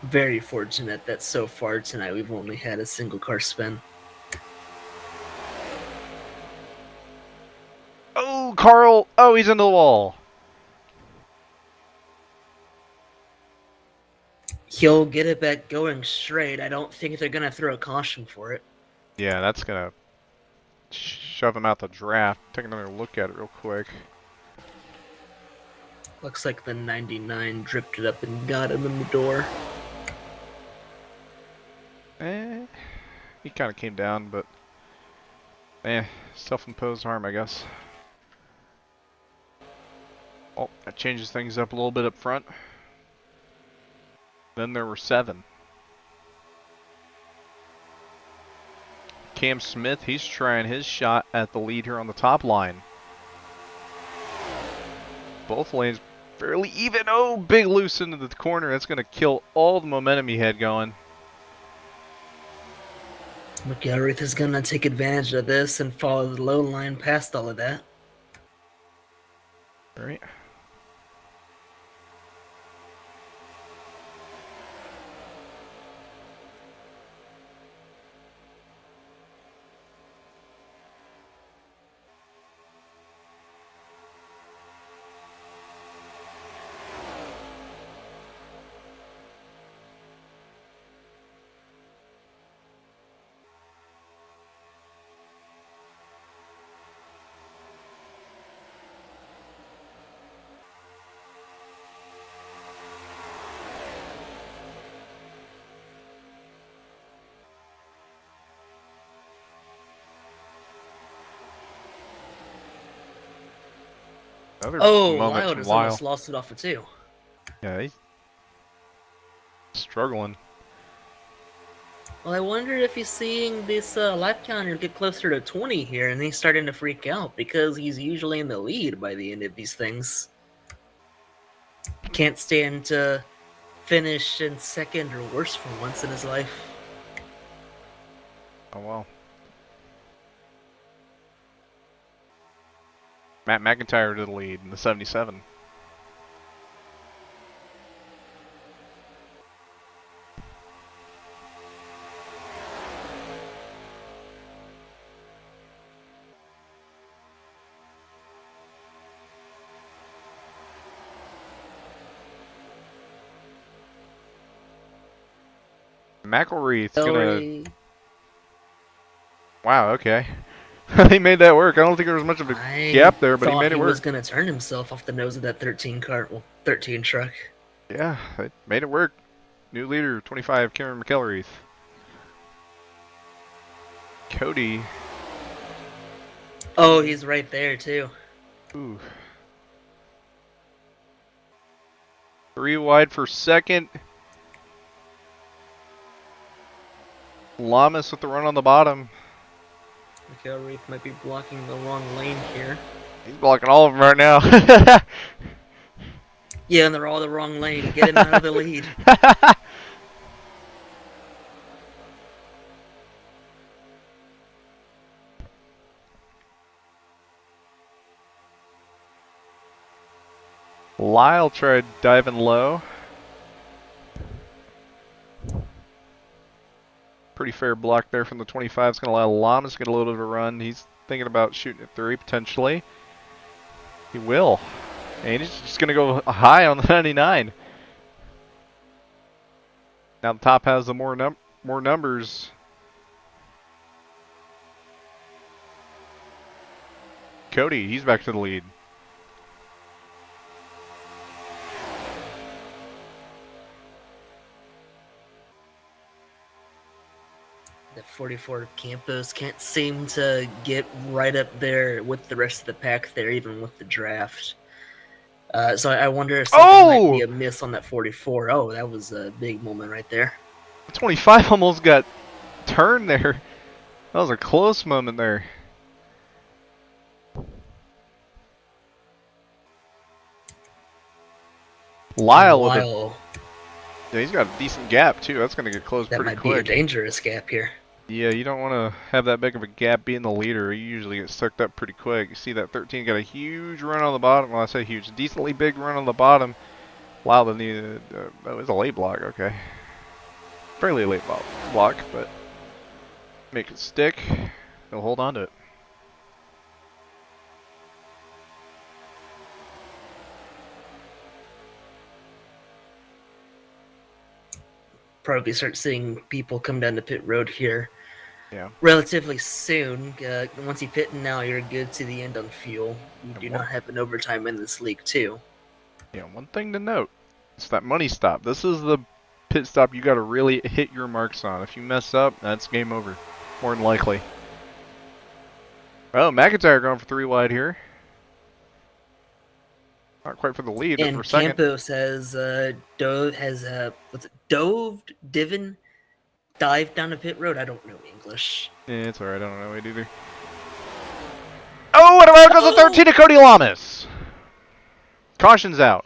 D: Very fortunate that so far tonight we've only had a single car spin.
B: Oh, Carl! Oh, he's into the wall.
D: He'll get it back going straight. I don't think they're going to throw a caution for it.
B: Yeah, that's gonna shove him out the draft. Take another look at it real quick.
D: Looks like the 99 drifted up and got him in the door.
B: He kind of came down, but self-imposed harm, I guess. Oh, that changes things up a little bit up front. Then there were 7. Cam Smith, he's trying his shot at the lead here on the top line. Both lanes fairly even. Oh, big loose into the corner. That's going to kill all the momentum he had going.
D: McElrath is going to take advantage of this and follow the low line past all of that.
B: All right. Another
D: Oh,
B: moment
D: Lyle
B: from
D: just
B: Lyle.
D: almost lost it off for 2.
B: Yeah, he's struggling.
D: Well, I wonder if he's seeing this lap counter get closer to 20 here, and he's starting to freak out because he's usually in the lead by the end of these things. Can't stand to finish in second or worse for once in his life.
B: Oh well. Matt McIntyre to the lead in the 77. McElreath's gonna.
D: Sorry.
B: Wow. Okay. He made that work. I don't think there was much of a
D: I
B: gap there, but he
D: thought
B: made it
D: was
B: work.
D: going to turn himself off the nose of that 13 truck.
B: Yeah, it made it work. New leader, 25, Cameron McElreath. Cody.
D: Oh, he's right there too.
B: Ooh. 3 wide for second. Lamas with the run on the bottom.
C: McElreath might be blocking the wrong lane here.
B: He's blocking all of them right now.
D: Yeah, and they're all the wrong lane. Get him out of the lead.
B: Lyle tried diving low. Pretty fair block there from the 25. It's going to allow Lamas to get a little bit of a run. He's thinking about shooting at 3 potentially. He will. And he's just going to go high on the 99. Now the top has the more numbers. Cody, he's back to the lead.
D: The 44 Campos can't seem to get right up there with the rest of the pack there, even with the draft. So I wonder if something might be a miss on that 44. Oh, that was a big moment right there.
B: 25 almost got turned there. That was a close moment there. Lyle with a, yeah, he's got a decent gap too. That's going to get closed
D: that
B: pretty
D: might
B: quick.
D: be a dangerous gap here.
B: Yeah, you don't want to have that big of a gap being the leader. You usually get sucked up pretty quick. You see that 13 got a huge run on the bottom. Well, I say huge, decently big run on the bottom. Wow, that needed. That was a late block. Okay, fairly late block, but make it stick. They'll hold on to it.
D: Probably start seeing people come down the pit road here.
B: Yeah.
D: Relatively soon. Once you pit now, you're good to the end on fuel. You do not have an overtime in this league too.
B: Yeah, one thing to note, it's that money stop. This is the pit stop you got to really hit your marks on. If you mess up, that's game over, more than likely. Oh, McIntyre going for 3 wide here. Not quite for the lead, but
D: And
B: for second.
D: Campos has dived down a pit road. I don't know English.
B: Yeah, it's alright. I don't know it either. Oh, and around goes the 13 to Cody Lamas. Caution's out.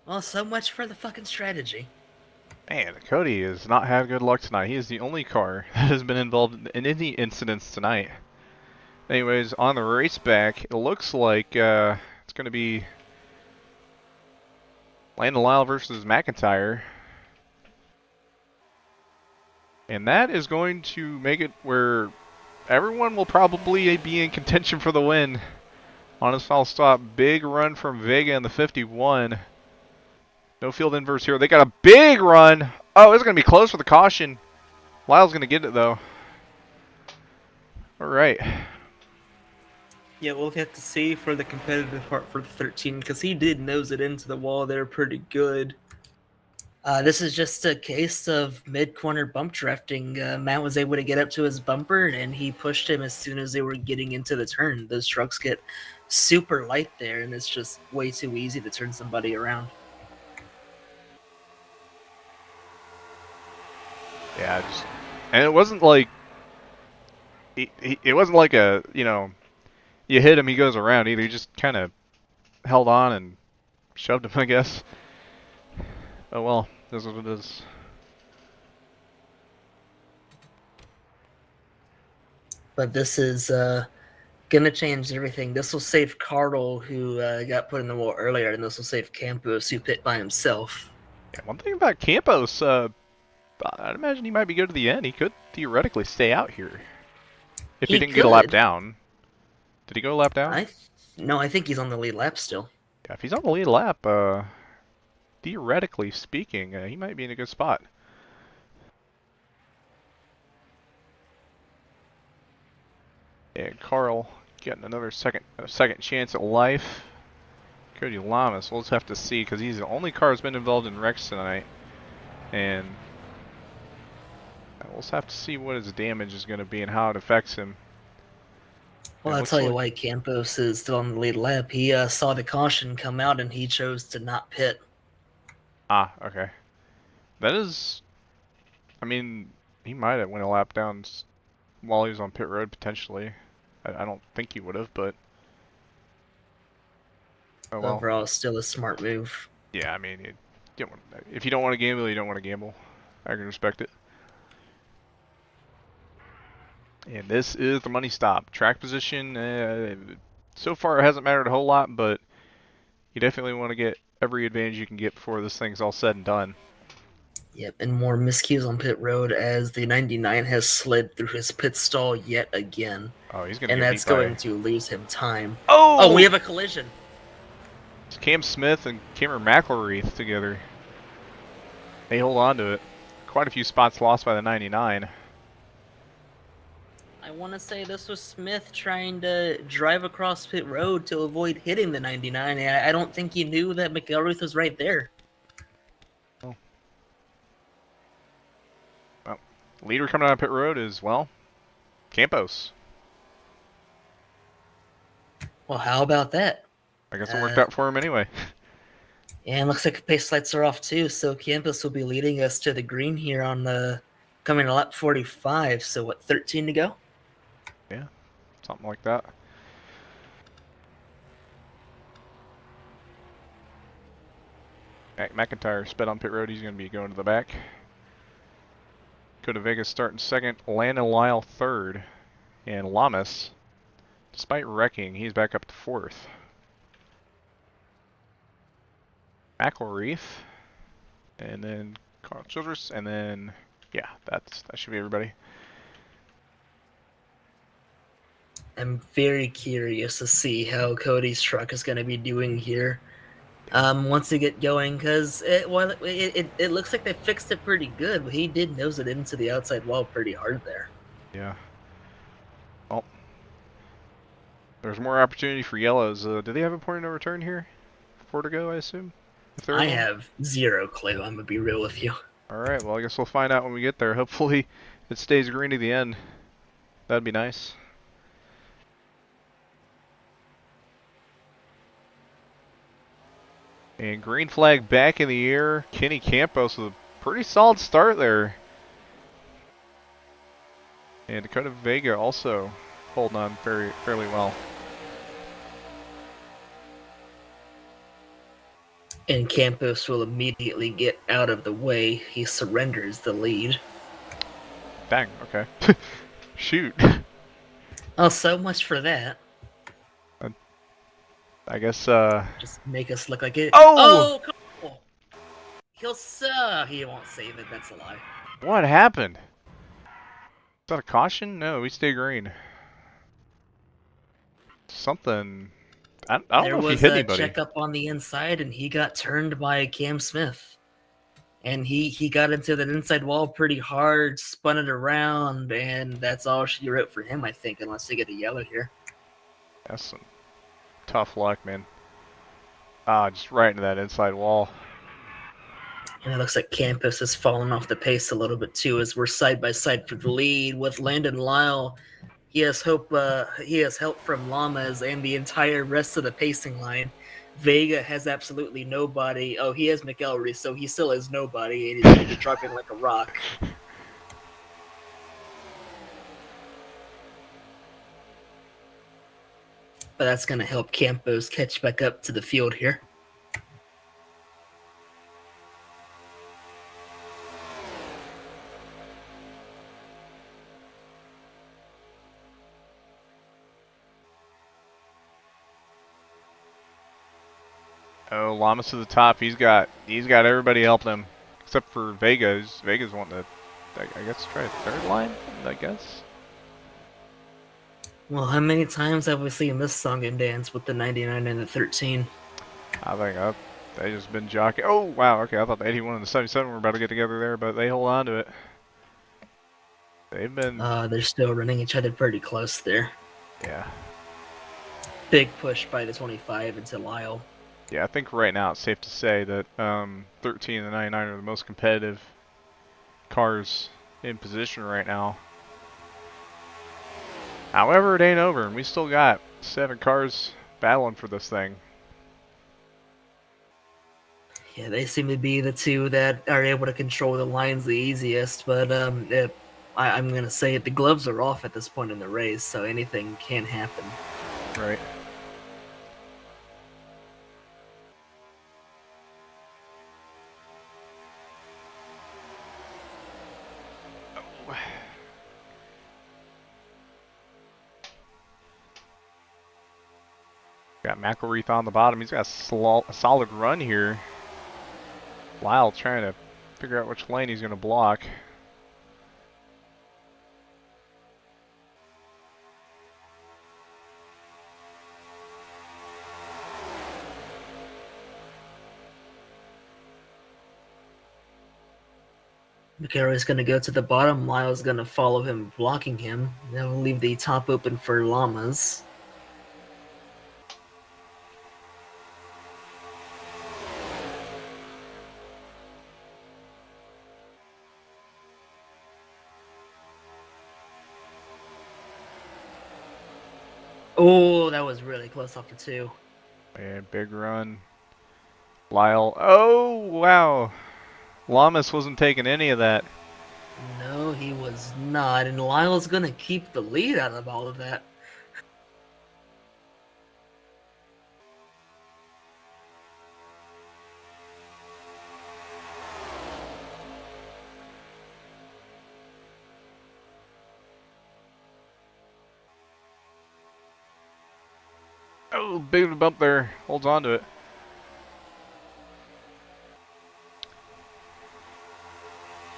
D: Well, so much for the fucking strategy.
B: Man, Cody has not had good luck tonight. He is the only car that has been involved in any incidents tonight. Anyways, on the race back, it looks like it's going to be Landon Lyle versus McIntyre. And that is going to make it where everyone will probably be in contention for the win. On a foul stop, big run from Vega in the 51. No field inverse here. They got a big run. Oh, it's going to be close for the caution. Lyle's going to get it, though. All right.
C: Yeah, we'll have to see for the competitive part for the 13, because he did nose it into the wall there pretty good.
D: This is just a case of mid-corner bump drafting. Matt was able to get up to his bumper, and he pushed him as soon as they were getting into the turn. Those trucks get super light there, and it's just way too easy to turn somebody around.
B: Yeah, and it wasn't like it wasn't like a, you hit him, he goes around either. He just kind of held on and shoved him, I guess. Oh well, this is what it is.
D: But this is gonna change everything. This will save Carl, who got put in the wall earlier, and this will save Campos, who pit by himself.
B: Yeah, one thing about Campos, I'd imagine he might be good to the end. He could theoretically stay out here if he didn't get a lap down. Did he go a lap down?
D: No, I think he's on the lead lap still.
B: Yeah, if he's on the lead lap, theoretically speaking, he might be in a good spot. And Carl getting another second chance at life. Cody Lamas, we'll just have to see, because he's the only car that's been involved in wrecks tonight. And we'll just have to see what his damage is going to be and how it affects him.
D: Well, I'll tell you why Campos is still on the lead lap. He saw the caution come out, and he chose to not pit.
B: Ah, okay. That is... I mean, he might have went a lap down while he was on pit road, potentially. I don't think he would have, but... Oh, well.
D: Overall, still a smart move.
B: Yeah, I mean, if you don't want to gamble, you don't want to gamble. I can respect it. And this is the money stop. Track position, so far it hasn't mattered a whole lot, but you definitely want to get every advantage you can get before this thing's all said and done.
D: Yep, and more miscues on pit road as the 99 has slid through his pit stall yet again.
B: Oh, he's gonna
D: and
B: get
D: that's
B: beat by...
D: going to lose him time.
B: Oh,
D: we have a collision.
B: It's Cam Smith and Cameron McElreath together. They hold on to it. Quite a few spots lost by the 99.
D: I want to say this was Smith trying to drive across pit road to avoid hitting the 99. And I don't think he knew that McElreath was right there.
B: Oh. Well, leader coming out of pit road is, well, Campos.
D: Well, how about that?
B: I guess it worked out for him anyway.
D: And looks like the pace lights are off too, so Campos will be leading us to the green here on the coming to lap 45. So what, 13 to go?
B: Yeah, something like that. McIntyre sped on pit road. He's going to be going to the back. Coda Vegas starting second. Landon Lyle third. And Lamas, despite wrecking, he's back up to fourth. McElreath. And then Carl Childress. And then, yeah, that should be everybody.
D: I'm very curious to see how Cody's truck is going to be doing here once they get going, because it looks like they fixed it pretty good, but he did nose it into the outside wall pretty hard there.
B: Yeah. Well, there's more opportunity for yellows. Do they have a point of no return here? 4 to go, I assume?
D: I have zero clue, I'm going to be real with you.
B: Alright, well I guess we'll find out when we get there. Hopefully it stays green to the end. That'd be nice. And green flag back in the air. Kenny Campos with a pretty solid start there. And Dakota Vega also holding on fairly well.
D: And Campos will immediately get out of the way. He surrenders the lead.
B: Dang, okay. Shoot.
D: Oh, so much for that.
B: I guess,
D: Just make us look like it.
B: Oh!
D: Cool. He won't save it, that's a lie.
B: What happened? Is that a caution? No, we stay green. Something... I don't know if he hit anybody.
D: There was a checkup on the inside, and he got turned by Cam Smith. And he got into that inside wall pretty hard, spun it around, and that's all she wrote for him, I think, unless they get a yellow here.
B: That's some tough luck, man. Ah, just right into that inside wall.
D: And it looks like Campus has fallen off the pace a little bit too, as we're side by side for the lead with Landon Lyle. He has hope. He has help from Llamas and the entire rest of the pacing line. Vega has absolutely nobody. Oh, he has McElry, so he still has nobody, and he's going to be dropping like a rock. But that's going to help Campos catch back up to the field here.
B: Oh, Llamas to the top. He's got everybody helping him except for Vega's. Vega's wanting to, I guess, try a third line. I guess.
D: Well, how many times have we seen this song and dance with the 99 and the 13?
B: I think they just been jockeying. Oh wow. Okay, I thought the 81 and the 77 were about to get together there, but they hold on to it. They've been.
D: They're still running each other pretty close there.
B: Yeah.
D: Big push by the 25 into Lyle.
B: Yeah, I think right now it's safe to say that 13 and the 99 are the most competitive cars in position right now. However, it ain't over, and we still got 7 cars battling for this thing.
D: Yeah, they seem to be the two that are able to control the lines the easiest, but I'm going to say it, the gloves are off at this point in the race, so anything can happen.
B: Right. Got McElreath on the bottom. He's got a solid run here. Lyle trying to figure out which lane he's going to block.
D: McElroy's going to go to the bottom. Lyle's going to follow him, blocking him. That will leave the top open for Llamas. Oh, that was really close off the 2.
B: Man, big run. Lyle. Oh, wow. Llamas wasn't taking any of that.
D: No, he was not. And Lyle's going to keep the lead out of all of that.
B: Oh, big bump there. Holds on to it.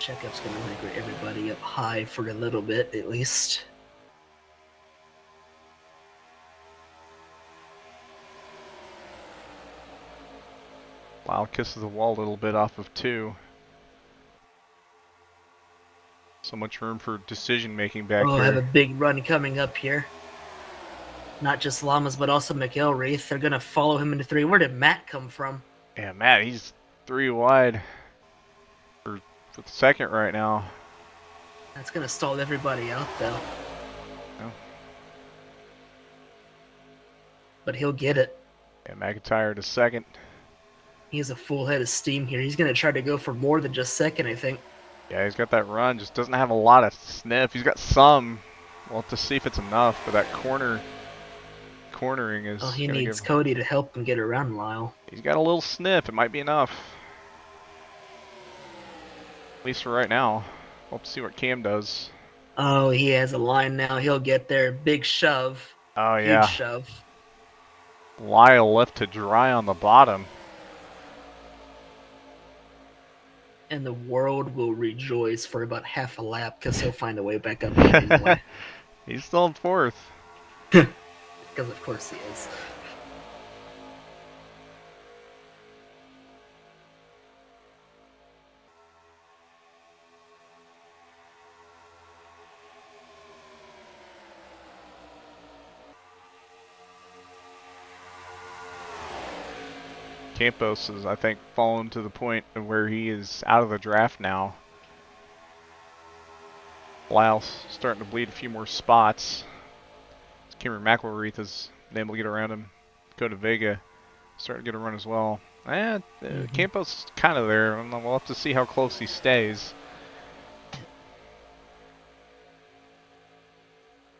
D: Checkup's going to migrate everybody up high for a little bit, at least.
B: Lyle kisses the wall a little bit off of 2. So much room for decision making back
D: Oh,
B: here.
D: I have a big run coming up here. Not just Llamas, but also McElwraith. They're going to follow him into 3. Where did Matt come from?
B: Yeah, Matt, he's 3 wide for the second right now.
D: That's going to stall everybody out, though.
B: No.
D: But he'll get it.
B: Yeah, McIntyre to second.
D: He has a full head of steam here. He's going to try to go for more than just second, I think.
B: Yeah, he's got that run. Just doesn't have a lot of sniff. He's got some. We'll have to see if it's enough. But that cornering is.
D: Oh, he needs Cody to help him get around Lyle.
B: He's got a little sniff. It might be enough. At least for right now. We'll have to see what Cam does.
D: Oh, he has a line now. He'll get there. Big shove.
B: Oh, yeah.
D: Huge shove.
B: Lyle left to dry on the bottom.
D: And the world will rejoice for about half a lap because he'll find a way back up anyway.
B: He's still in 4th.
D: Because of course he is.
B: Campos has, I think, fallen to the point of where he is out of the draft now. Lyle's starting to bleed a few more spots. Cameron McElreath has been able to get around him. Dakota Vega starting to get a run as well. And Campos is kind of there. We'll have to see how close he stays.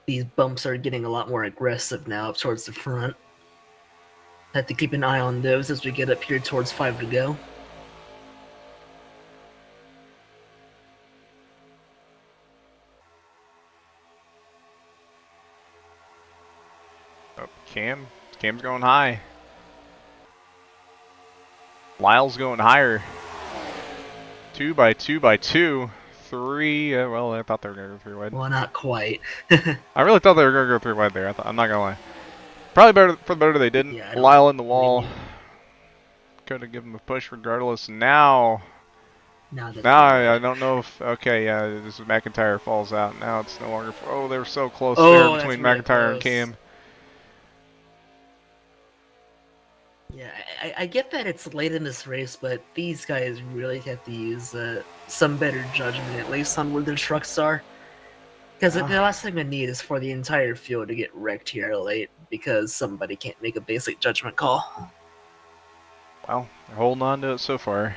D: These bumps are getting a lot more aggressive now up towards the front. Have to keep an eye on those as we get up here towards 5 to go.
B: Oh, Cam's going high. Lyle's going higher. 2 by 2 by 2. 3. Well, I thought they were going to go 3 wide.
D: Well, not quite.
B: I really thought they were going to go 3 wide there. I'm not going to lie. Probably better for the better they didn't.
D: Yeah,
B: Lyle in the wall. Could have given him a push regardless. Now I don't know if. Okay, yeah, this is McIntyre falls out. Now it's no longer. Oh, they were so close there between McIntyre and Cam.
D: Yeah, I get that it's late in this race, but these guys really have to use some better judgment, at least on where their trucks are. Because the last thing we need is for the entire field to get wrecked here late because somebody can't make a basic judgment call.
B: Well, they're holding on to it so far.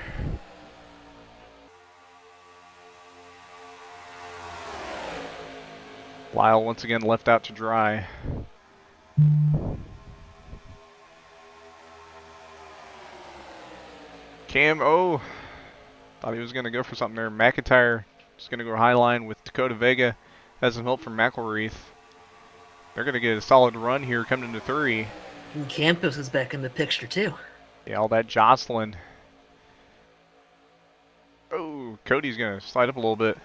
B: Lyle once again left out to dry. Cam, oh, thought he was going to go for something there. McIntyre is going to go high line with Dakota Vega. Has some help from McElreath. They're going to get a solid run here coming into 3.
D: And Campos is back in the picture too.
B: Yeah, all that jostling. Oh, Cody's going to slide up a little bit.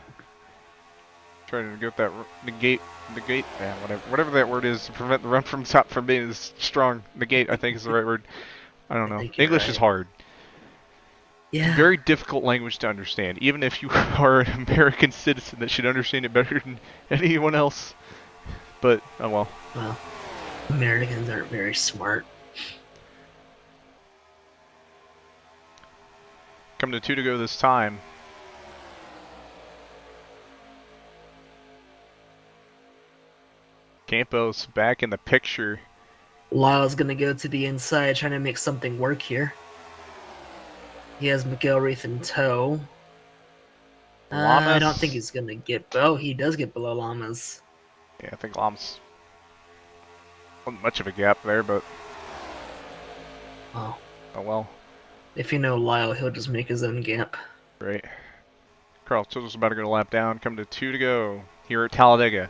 B: Trying to get that negate, yeah, whatever that word is to prevent the run from top from being as strong. Negate, I think is the right word. I don't know. English is hard.
D: Yeah.
B: Very difficult language to understand, even if you are an American citizen that should understand it better than anyone else. But, oh well.
D: Well, Americans aren't very smart.
B: Coming to 2 to go this time. Campos back in the picture.
D: Lyle's going to go to the inside, trying to make something work here. He has McElreath in tow. I don't think he's going to get... Oh, he does get below Llamas.
B: Yeah, I think Llamas... Wasn't much of a gap there, but...
D: Oh.
B: Oh well.
D: If you know Lyle, he'll just make his own gap.
B: Right. Carl Childress about to go to lap down. Coming to 2 to go here at Talladega.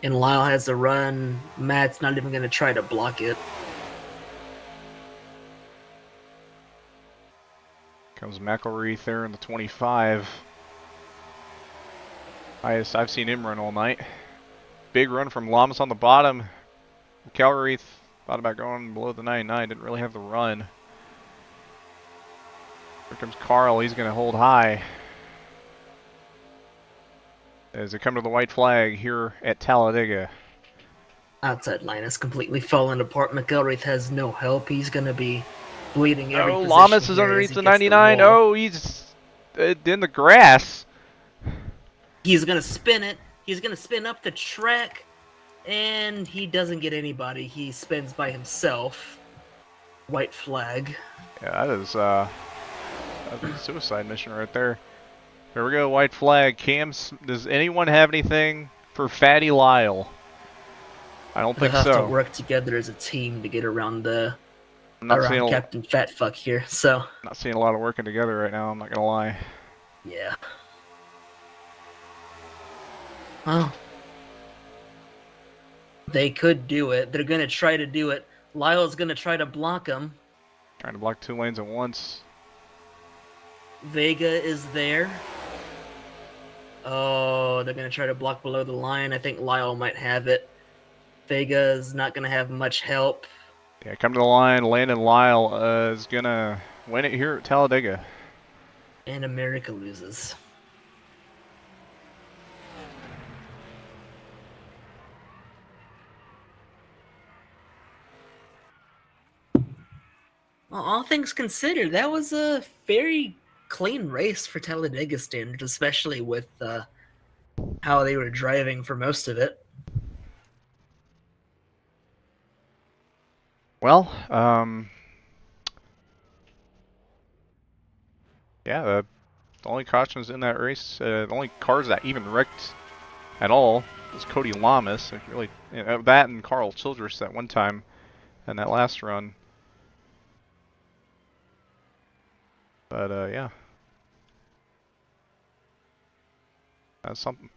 D: And Lyle has the run. Matt's not even going to try to block it.
B: Comes McElreath there in the 25. Highest I've seen him run all night. Big run from Llamas on the bottom. McElreath thought about going below the 99. Didn't really have the run. Here comes Carl. He's going to hold high. As they come to the white flag here at Talladega.
D: Outside line is completely falling apart. McElreath has no help. He's going to be bleeding every position.
B: Llamas is underneath the 99. Oh, he's in the grass.
D: He's going to spin it. He's going to spin up the track. And he doesn't get anybody. He spins by himself. White flag.
B: Yeah, that's a suicide mission right there. Here we go, white flag. Cam's. Does anyone have anything for Fatty Lyle? I don't think so.
D: They'll have to work together as a team to get around the Captain Fat Fuck here. So
B: not seeing a lot of working together right now. I'm not gonna lie.
D: Yeah. Well, they could do it. They're gonna try to do it. Lyle's gonna try to block him.
B: Trying to block 2 lanes at once.
D: Vega is there. Oh, they're going to try to block below the line. I think Lyle might have it. Vega's not going to have much help.
B: Yeah, come to the line. Landon Lyle is going to win it here at Talladega.
D: And America loses. Well, all things considered, that was a very clean race for Talladega standards, especially with how they were driving for most of it.
B: Well, yeah, the only cautions in that race, the only cars that even wrecked at all was Cody Lamas. Really, that and Carl Childress at one time in that last run. But yeah, that's something.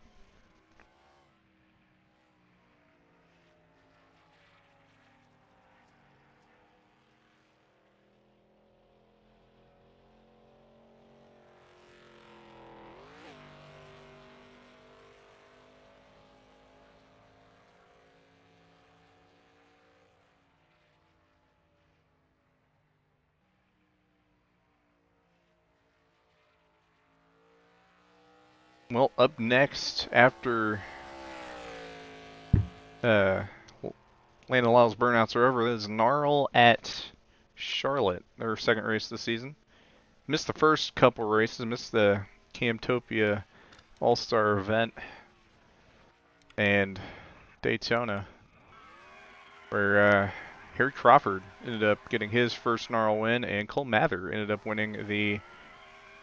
B: Well, up next after Landon Lyle's burnouts are over, is NARL at Charlotte, their second race this season. Missed the first couple races, missed the Camtopia All-Star event and Daytona, where Harry Crawford ended up getting his first NARL win, and Cole Mather ended up winning the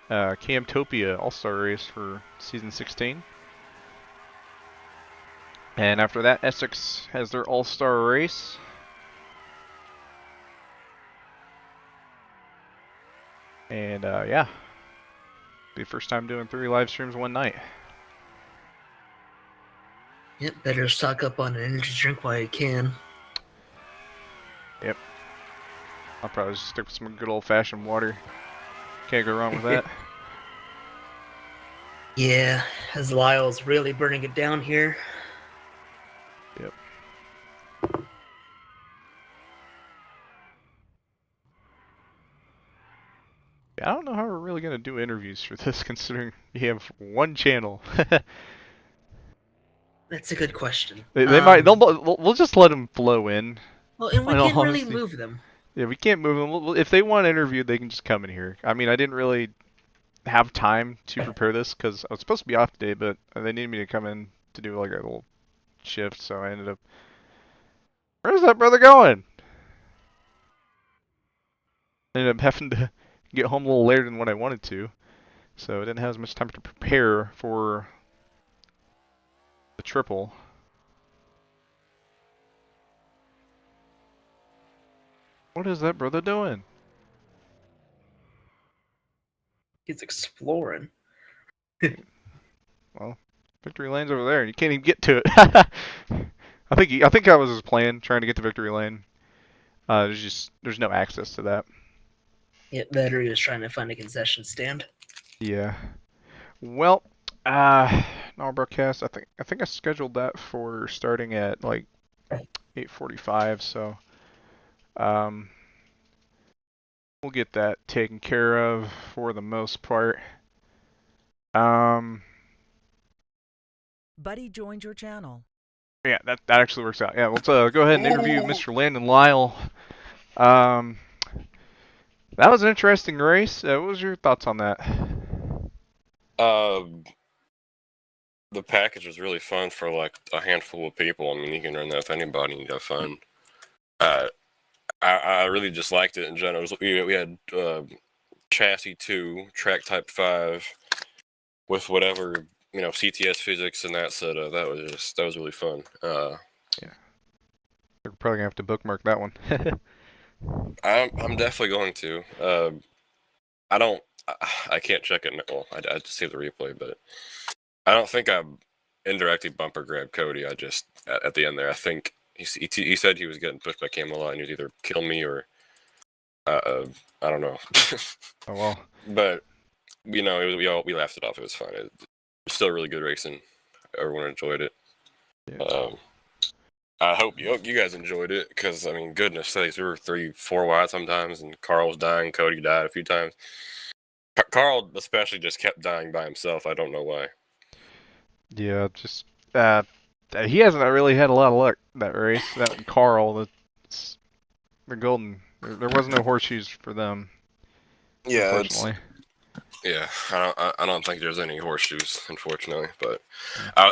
B: Camtopia All-Star race for season 16. And after that, Essex has their All-Star race. And yeah, be the first time doing 3 live streams one night.
D: Yep, better stock up on an energy drink while you can.
B: Yep. I'll probably just stick with some good old-fashioned water. Can't go wrong with that.
D: Yeah, as Lyle's really burning it down here.
B: Yep. I don't know how we're really going to do interviews for this, considering you have one channel.
D: That's a good question.
B: They might. We'll just let them flow in.
D: Well, and we
B: in all
D: can't really
B: honesty.
D: move them.
B: Yeah, we can't move them. If they want interviewed, they can just come in here. I mean, I didn't really have time to prepare this because I was supposed to be off today, but they needed me to come in to do like a little shift, so I ended up. Where's that brother going? I ended up having to get home a little later than what I wanted to, so I didn't have as much time to prepare for the triple. What is that brother doing?
D: He's exploring.
B: Well, victory lane's over there, and you can't even get to it. I think that was his plan, trying to get to victory lane. There's no access to that.
D: Yeah, that or he was trying to find a concession stand.
B: Yeah. Well, NARL broadcast. I think I scheduled that for starting at like 8:45. So, we'll get that taken care of for the most part.
G: Buddy joined your channel.
B: Yeah, that actually works out. Yeah, let's go ahead and interview Mr. Landon Lyle. That was an interesting race. What was your thoughts on that?
H: The package was really fun for like a handful of people. I mean, you can run that with anybody and have fun. I really just liked it in general. We had chassis 2, track type 5, with whatever CTS physics and that setup. That was really fun.
B: Yeah, we're probably gonna have to bookmark that one.
H: I'm definitely going to. I can't check it. Well, I just see the replay, but I don't think I indirectly bumper grabbed Cody. I just at the end there, I think he said he was getting pushed by Cam a lot, and he was either kill me or I don't know.
B: Oh well.
H: But we laughed it off. It was fun. It was still really good racing. Everyone enjoyed it.
B: Yeah.
H: I hope you guys enjoyed it, because I mean, goodness sakes, we were 3-4 wide sometimes, and Carl was dying. Cody died a few times. Carl especially just kept dying by himself. I don't know why.
B: Yeah, just he hasn't really had a lot of luck that race. That Carl, the golden There was no horseshoes for them.
H: Yeah,
B: Unfortunately.
H: I don't think there's any horseshoes, unfortunately. But I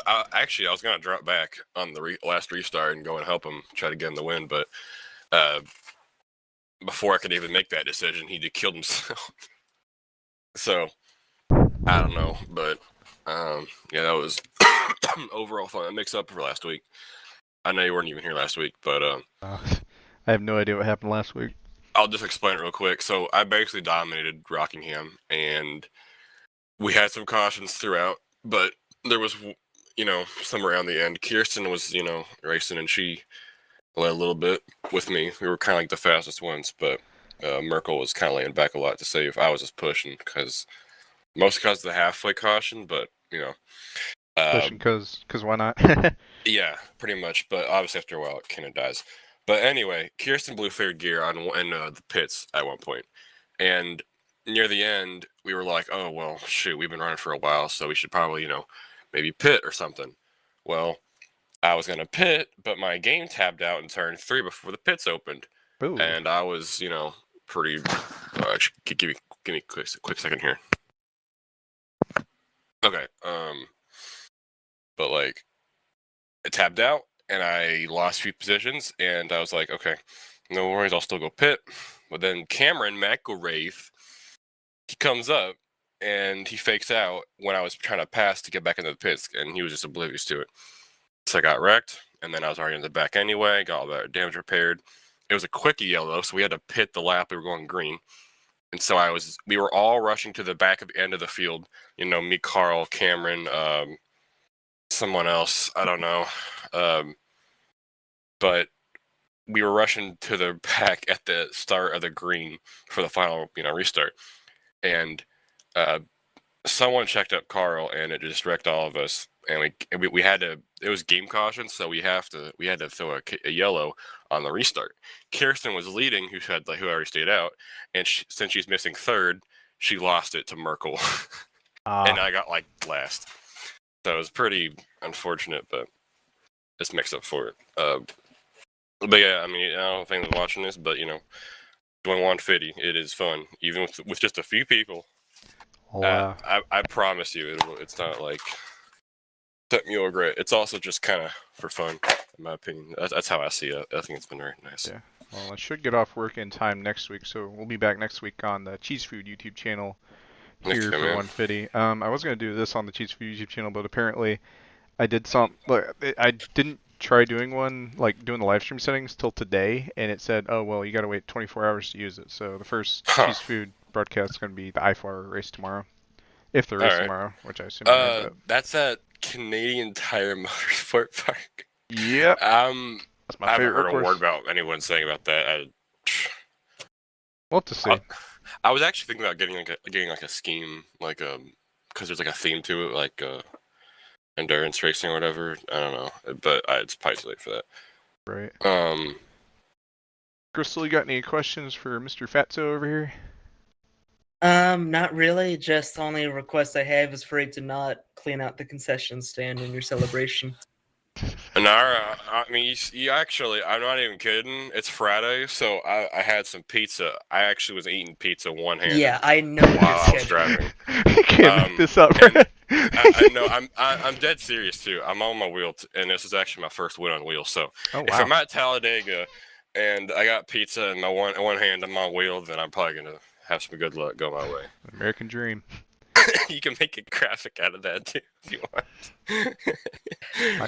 H: was gonna drop back on the last restart and go and help him try to get in the win, but before I could even make that decision, he just killed himself. So I don't know, but yeah, that was overall fun. Mix up for last week. I know you weren't even here last week, but
B: I have no idea what happened last week.
H: I'll just explain it real quick. So I basically dominated Rockingham, and we had some cautions throughout, but there was, some around the end. Kirsten was, racing, and she led a little bit with me. We were kind of like the fastest ones, but Merkel was kind of laying back a lot to save. I was just pushing mostly because of the halfway caution, but,
B: Pushing because why not?
H: yeah, pretty much. But obviously after a while, it kind of dies. But anyway, Kirsten blew third gear in the pits at one point. And near the end, we were like, oh, well, shoot, we've been running for a while, so we should probably, maybe pit or something. Well, I was going to pit, but my game tabbed out in turn 3 before the pits opened.
B: Ooh.
H: And I was, pretty... actually, give me a quick second here. Okay, but, like, it tabbed out, and I lost a few positions, and I was like, okay, no worries, I'll still go pit. But then Cameron McElraith, he comes up, and he fakes out when I was trying to pass to get back into the pits, and he was just oblivious to it. So I got wrecked, and then I was already in the back anyway, got all that damage repaired. It was a quick yellow, so we had to pit the lap. We were going green. And so we were all rushing to the back of the end of the field. Me, Carl, Cameron, someone else, I don't know. But we were rushing to the back at the start of the green for the final, restart. And someone checked up Carl, and it just wrecked all of us. And we had to. It was game caution, so we had to throw a yellow on the restart. Kirsten was leading, who already stayed out, and since she's missing third, she lost it to Merkel, and I got last. So it was pretty unfortunate, but just mixed up for it. But yeah, I mean, I don't think they're watching this, but doing Juan Fitty, it is fun, even with just a few people. I promise you, it's not like set me over great. It's also just kind of for fun, in my opinion. That's how I see it. I think it's been very nice.
B: Yeah. Well, I should get off work in time next week, so we'll be back next week on the Cheese Food YouTube channel here for Juan Fitty. I was going to do this on the Cheese Food YouTube channel, but apparently I did I didn't try doing doing the live stream settings till today, and it said, oh, well, you got to wait 24 hours to use it. So the first Cheese Food broadcast is going to be the IFAR race tomorrow. If there is tomorrow, which I assume there is.
H: That's at Canadian Tire Motorsport Park.
B: Yep. That's my
H: I haven't
B: favorite
H: heard a word about anyone saying about that.
B: We'll have to see.
H: I was actually thinking about getting a scheme, because there's a theme to it, endurance racing or whatever. I don't know, but it's probably too late for that.
B: Right. Crystal, you got any questions for Mr. Fatso over here?
D: Not really. Just the only request I have is for you to not clean out the concession stand in your celebration.
H: Nara, I mean, you actually, I'm not even kidding. It's Friday, so I had some pizza. I actually was eating pizza one-handed.
D: Yeah, I know.
H: While I was driving.
B: You can't make this up.
H: I know. I'm dead serious too. I'm on my wheel, and this is actually my first win on wheel. So if I'm at Talladega and I got pizza in my one hand on my wheel, then I'm probably gonna have some good luck go my way.
B: American dream.
H: You can make a graphic out of that too if you want.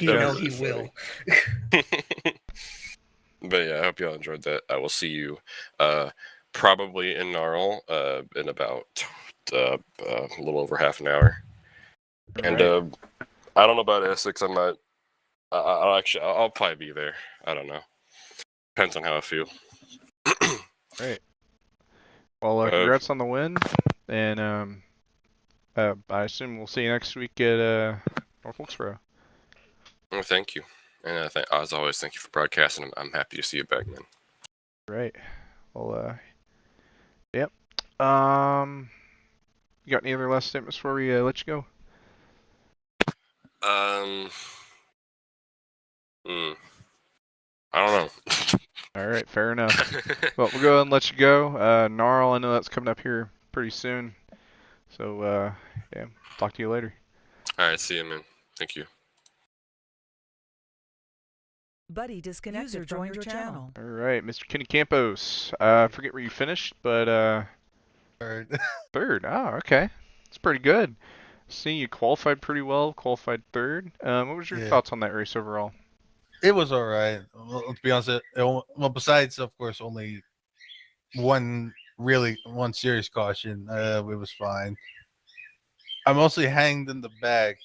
D: You know he will.
H: But yeah, I hope y'all enjoyed that. I will see you probably in NARL in about a little over half an hour. Right. And I don't know about Essex. I might. I'll probably be there. I don't know. Depends on how I feel.
B: Great. Well, congrats on the win, and I assume we'll see you next week at North Wilkesboro.
H: Well, thank you, and as always, thank you for broadcasting. I'm happy to see you back, man.
B: Right. Well, yep. You got any other last statements before we let you go?
H: I don't know.
B: All right, fair enough. Well, we'll go ahead and let you go. NARL, I know that's coming up here pretty soon. So, yeah, talk to you later.
H: All right, see you, man. Thank you.
G: Buddy disconnected from your channel.
B: All right, Mr. Kenny Campos. I forget where you finished, but
I: Third.
B: third. Oh, okay. It's pretty good. See, you qualified pretty well. Qualified third. What was your
I: Yeah.
B: thoughts on that race overall?
I: It was all right. Well, to be honest, well, besides of course only one serious caution, it was fine. I mostly hanged in the back.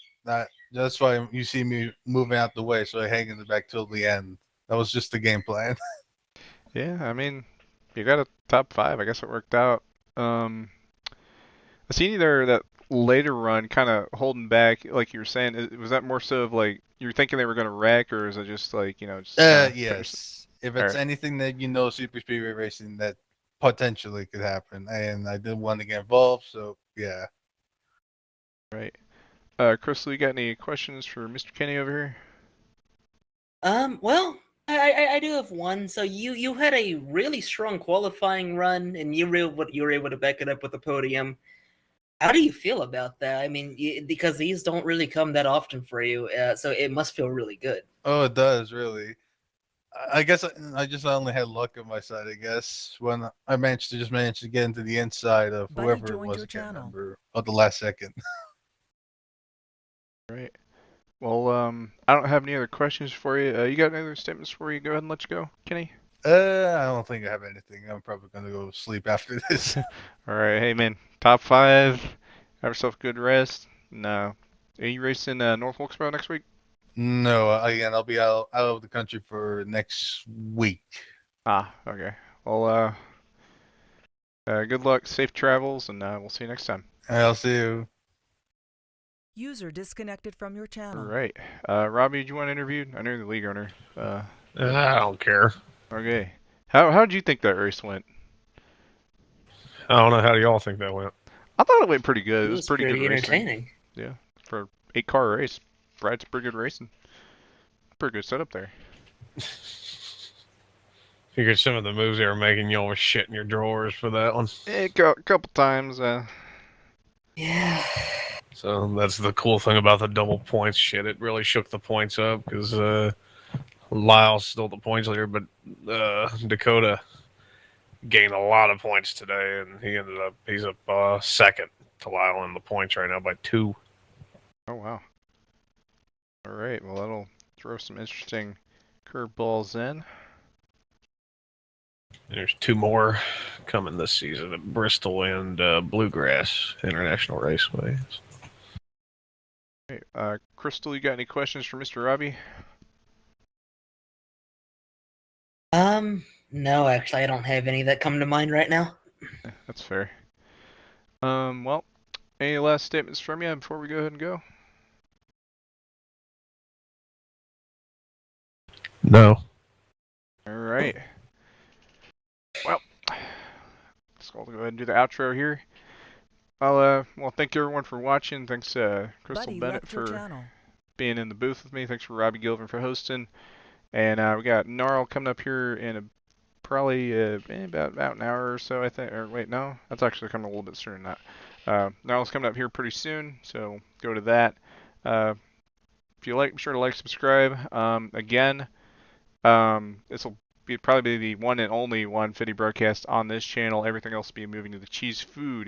I: That's why you see me moving out the way, so I hang in the back till the end. That was just the game plan.
B: Yeah, I mean, you got a top 5. I guess it worked out. I seen you there that later run, kind of holding back, like you were saying. Was that more so of like you were thinking they were going to wreck, or is it just like just
I: Yes. If it's anything that super speedway racing, that potentially could happen, and I didn't want to get involved, so yeah.
B: Right. Crystal, you got any questions for Mr. Kenny over here?
D: Well, I do have one. So you had a really strong qualifying run, and you were able to back it up with the podium. How do you feel about that? I mean, because these don't really come that often for you, so it must feel really good.
I: Oh, it does really. I guess I just only had luck on my side. I guess when I managed to get into the inside of
G: Buddy
I: whoever it
G: joined
I: was,
G: your
I: I can't
G: channel.
I: remember, at the last second.
B: Right. Well, I don't have any other questions for you. You got any other statements before you go ahead and let you go, Kenny?
I: I don't think I have anything. I'm probably gonna go sleep after this.
B: All right. Hey, man. Top 5. Have yourself a good rest. No. Are you racing North Wilkesboro next week?
I: No, again, I'll be out of the country for next week.
B: Ah, okay. Well, good luck, safe travels, and we'll see you next time.
I: I'll see you.
G: User disconnected from your
B: All
G: channel.
B: right. Robbie, did you want interviewed? I know you're the league owner.
J: I don't care.
B: Okay. How did you think that race went?
J: I don't know. How do y'all think that went?
B: I thought it went pretty good.
D: It was
B: pretty good
D: entertaining.
B: racing. Yeah, for 8-car race. Brad's pretty good racing. Pretty good setup there.
J: Figured some of the moves they were making, y'all were shit in your drawers for that one.
B: A couple times.
D: Yeah.
J: So that's the cool thing about the double points shit. It really shook the points up because Lyle's still the points leader, but Dakota gained a lot of points today, and he's up second to Lyle in the points right now by 2.
B: Oh, wow. All right. Well, that'll throw some interesting curveballs in.
J: There's 2 more coming this season at Bristol and Bluegrass International Raceway.
B: Okay. Crystal, you got any questions for Mr. Robbie?
D: No, actually, I don't have any that come to mind right now.
B: Yeah, that's fair. Well, any last statements from you before we go ahead and go?
J: No.
B: All right. Well, Skoal, go ahead and do the outro here. Well, thank you everyone for watching. Thanks, Crystal
G: Buddy
B: Bennett
G: left your
B: for
G: channel.
B: being in the booth with me. Thanks for Robbie Gilvin for hosting. And we got NARL coming up here in probably about an hour or so, I think. Or wait, no, that's actually coming a little bit sooner than that. NARL's coming up here pretty soon, so go to that. If you like, be sure to like, subscribe. Again, this will probably be the one and only one Fitty broadcast on this channel. Everything else will be moving to the Cheese Food